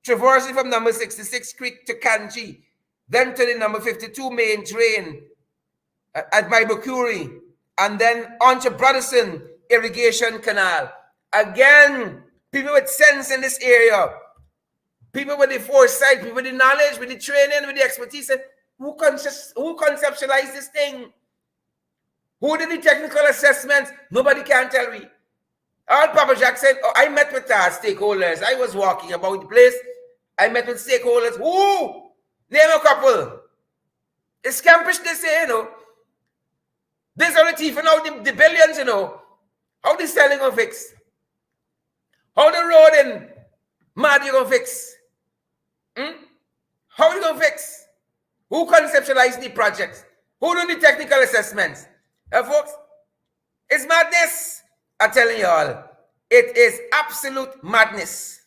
traversing from number 66 Creek to Kanji, then to the number 52 main drain at Maibukuri, and then onto Brotherson Irrigation Canal. Again, people with sense in this area, people with the foresight, people with the knowledge, with the training, with the expertise, who conceptualized this thing? Who did the technical assessments? Nobody can tell me. All Papa Jack said, oh, I met with stakeholders. I was walking about the place. I met with stakeholders. Who? Name a couple. It's scampish, they say, you know. These are the thief and out the billions, you know. How the selling gonna fix? How the road in Mad you gonna fix? How you gonna fix? Who conceptualized the projects? Who do the technical assessments? Folks, it's madness. I'm telling you all. It is absolute madness.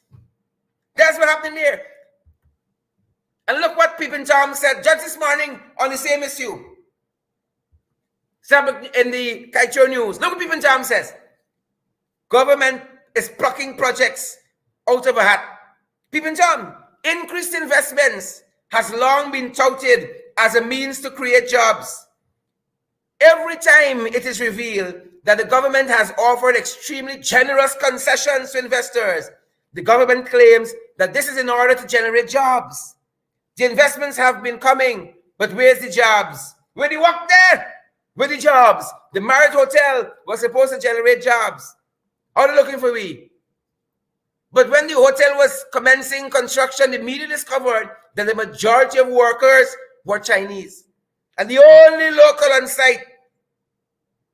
That's what happened here. And look what Pippin Tom said just this morning on the same issue. In the Kaicho News. Look what Pippin Tom says. Government is plucking projects out of a hat. Pippin Tom, increased investments has long been touted as a means to create jobs. Every time it is revealed that the government has offered extremely generous concessions to investors, the government claims that this is in order to generate jobs. The investments have been coming, but where's the jobs? Where the work there? Where the jobs? The Marriott Hotel was supposed to generate jobs. How are they looking for we? But when the hotel was commencing construction, the media discovered that the majority of workers were Chinese. And the only local on site,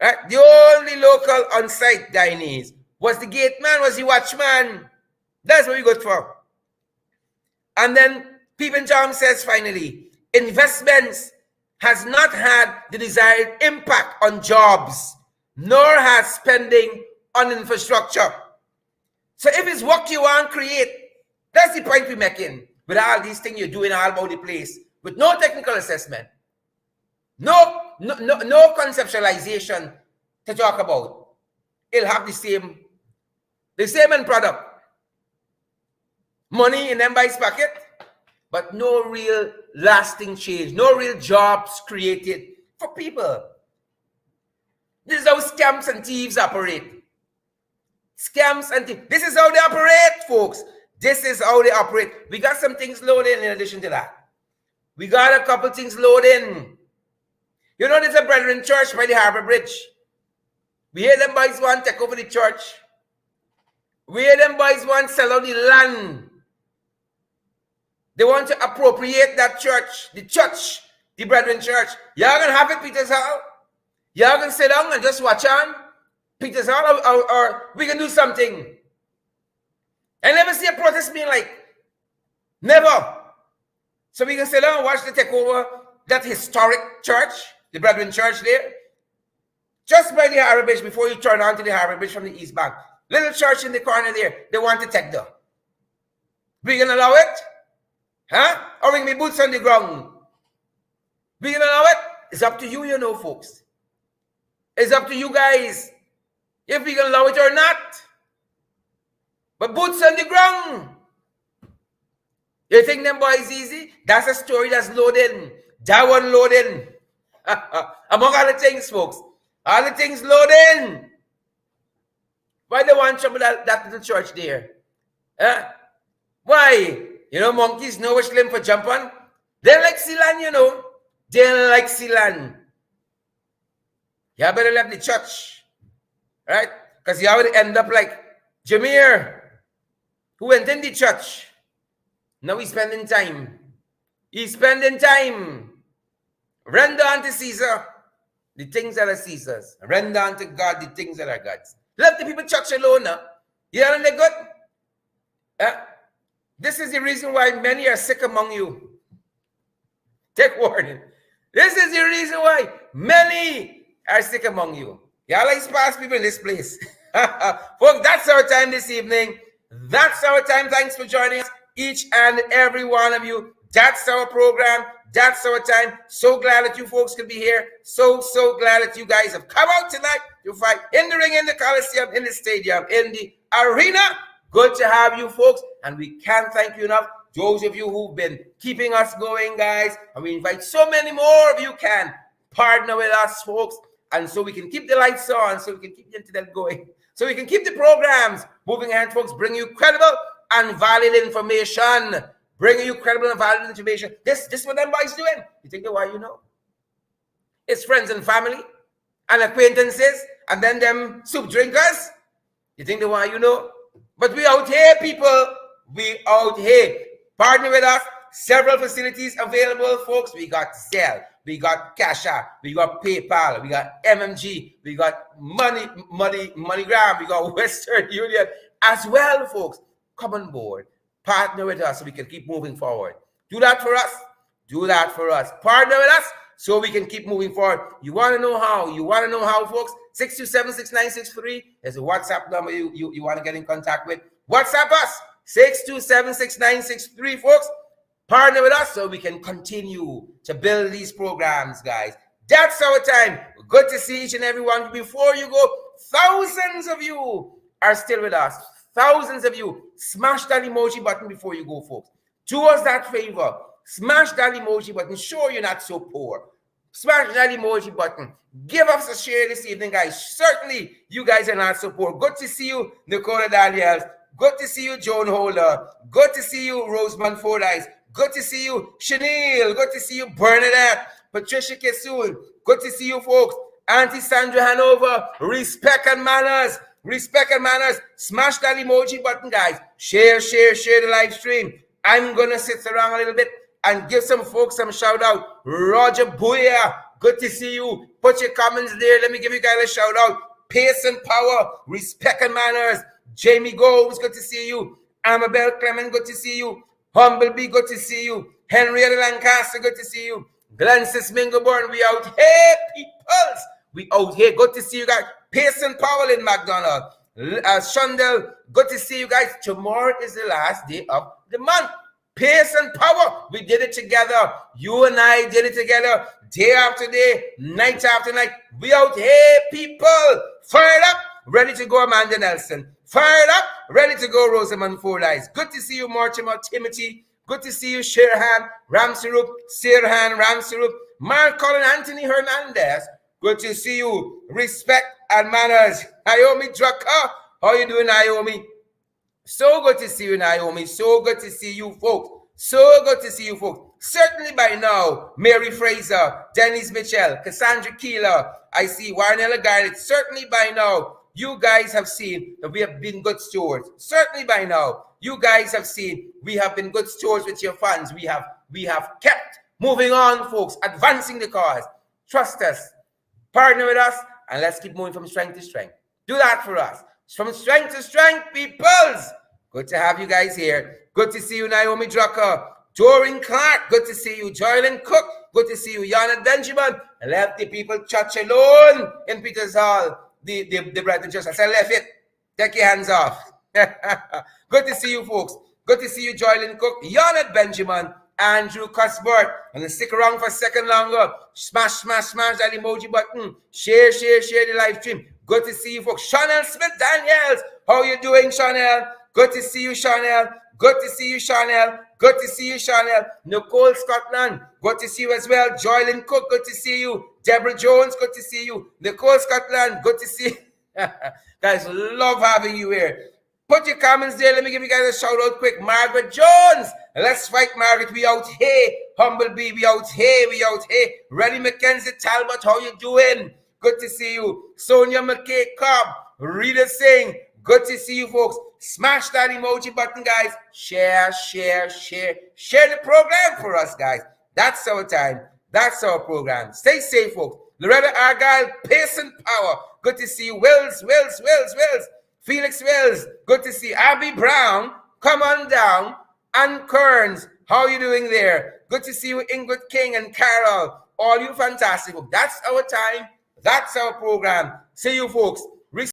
right? The only local on site Chinese was the gate man, was the watchman. That's what we got for. And then Pippin Tom says finally, investments has not had the desired impact on jobs, nor has spending on infrastructure. So if it's work you want to create, that's the point we're making with all these things you're doing all over the place, with no technical assessment, no conceptualization to talk about. It'll have the same end product. Money in everybody's pocket, but no real lasting change, no real jobs created for people. This is how scams and thieves operate. Scams and thieves. This is how they operate, folks. This is how they operate. We got some things loaded in addition to that. We got a couple things loading. You know, there's a Brethren church by the Harbor Bridge. We hear them boys want to take over the church. We hear them boys want to sell out the land. They want to appropriate that church, the Brethren church. Y'all gonna have it, Peter's Hall? Y'all gonna sit down and just watch on Peter's Hall, or we can do something? I never see a protest being like, never. So we can sit down and watch the takeover that historic church, the Brethren church there, just by the Harbor Bridge before you turn onto the Harbor Bridge from the East Bank. Little church in the corner there, they want to take them. We can allow it? Huh? Or we can be boots on the ground? We can allow it? It's up to you, you know, folks. It's up to you guys if we can allow it or not. But boots on the ground. You think them boys easy? That's a story that's loading. That one loading. Among other things, folks. All the things loading. Why they want trouble that little church there? Huh? Why? You know, monkeys know which limb for jump on. They like Silan, you know. They like Silan. You better left the church. Right? Because you would end up like Jameer, who went in the church. Now he's spending time. He's spending time. Render unto Caesar the things that are Caesar's. Render unto God the things that are God's. Let the people church alone now. You know they're good? This is the reason why many are sick among you. Take warning. This is the reason why many are sick among you. Y'all like past people in this place. Folks, that's our time this evening. That's our time. Thanks for joining us, each and every one of you. That's our program. That's our time. So glad that you folks could be here. So glad that you guys have come out tonight to fight in the ring, in the Coliseum, in the stadium, in the arena. Good to have you folks. And we can't thank you enough. Those of you who've been keeping us going, guys. And we invite so many more of you can partner with us, folks. And so we can keep the lights on, so we can keep the internet going, so we can keep the programs moving ahead, folks, bring you credible and valid information. Bringing you credible and valid information. This is what them boys doing. You think why you know? It's friends and family and acquaintances and then them soup drinkers. You think why you know? But we out here, people. We out here. Partner with us. Several facilities available, folks. We got Zelle. We got Cash App. We got PayPal. We got MMG. We got MoneyGram. We got Western Union as well, folks. Come on board. Partner with us so we can keep moving forward. Do that for us. Do that for us. Partner with us so we can keep moving forward. You want to know how? You want to know how, folks? 627-6963 is a WhatsApp number you want to get in contact with. WhatsApp us, 627-6963, folks. Partner with us so we can continue to build these programs, guys. That's our time. Good to see each and every one. Before you go, thousands of you are still with us. Thousands of you. Smash that emoji button before you go, folks. Do us that favor. Smash that emoji button. Sure, you're not so poor. Smash that emoji button. Give us a share this evening, guys. Certainly, you guys are not so poor. Good to see you, Nicola Daniels. Good to see you, Joan Holder. Good to see you, Roseman Fordyce. Good to see you, Chanel. Good to see you, Bernadette. Patricia Kesoon. Good to see you, folks. Auntie Sandra Hanover. Respect and manners. Respect and manners. Smash that emoji button, guys. Share the live stream. I'm going to sit around a little bit and give some folks some shout out. Roger Booyah. Good to see you. Put your comments there. Let me give you guys a shout out. Pace and power. Respect and manners. Jamie Gomes, good to see you. Amabel Clement, good to see you. Humblebee, good to see you. Henrietta Lancaster, good to see you. Glensis Mingleborn, we out here, peoples. We out here, good to see you guys. Pearson Powell in McDonald. Shundell, good to see you guys. Tomorrow is the last day of the month. Pearson Power, we did it together. You and I did it together. Day after day, night after night. We out here, people. Fired up, ready to go, Amanda Nelson. Fired up, ready to go, Rosamund Fordyce. Good to see you, Mortimer Timothy. Good to see you, Sherhan Ramsarup, Sirhan Ramsarup, Mark Colin Anthony Hernandez. Good to see you. Respect and manners. Naomi Drucker. How you doing, Naomi? So good to see you, Naomi. So good to see you, folks. So good to see you, folks. Certainly by now, Mary Fraser, Dennis Mitchell, Cassandra Keeler. I see Warnella Garrett. Certainly by now, you guys have seen that we have been good stewards. Certainly by now, you guys have seen we have been good stewards with your funds. We have kept moving on, folks, advancing the cause. Trust us, partner with us, and let's keep moving from strength to strength. Do that for us. From strength to strength, peoples. Good to have you guys here. Good to see you, Naomi Drucker. Doreen Clark, good to see you. Joylyn Cook, good to see you. Yana Benjamin, left the people church alone in Peters Hall. The Brighton Church. I said, left it. Take your hands off. Good to see you, folks. Good to see you, Joylyn Cook. Yana Benjamin, Andrew Cuthbert. And then stick around for a second longer. Smash that emoji button. Share the live stream. Good to see you, folks. Chanel Smith Daniels. How you doing, Chanel? Good to see you, Chanel. Good to see you, Chanel. Good to see you, Chanel. Nicole Scotland. Good to see you as well. Joylyn Cook. Good to see you. Deborah Jones. Good to see you. Nicole Scotland. Good to see you. Guys, love having you here. Put your comments there. Let me give you guys a shout out quick. Margaret Jones. Let's fight, Margaret. We out here. Humblebee. We out here. We out here. Reddy McKenzie Talbot. How you doing? Good to see you. Sonia McKay Cobb. Rita Singh. Good to see you, folks. Smash that emoji button, guys. Share the program for us, guys. That's our time. That's our program. Stay safe, folks. Loretta Argyle, Pace and Power. Good to see you. Wills. Felix Wills. Good to see you. Abby Brown. Come on down. Ann Kearns. How you doing there? Good to see you, Ingrid King and Carol. All you fantastic folks. That's our time. That's our program. See you, folks.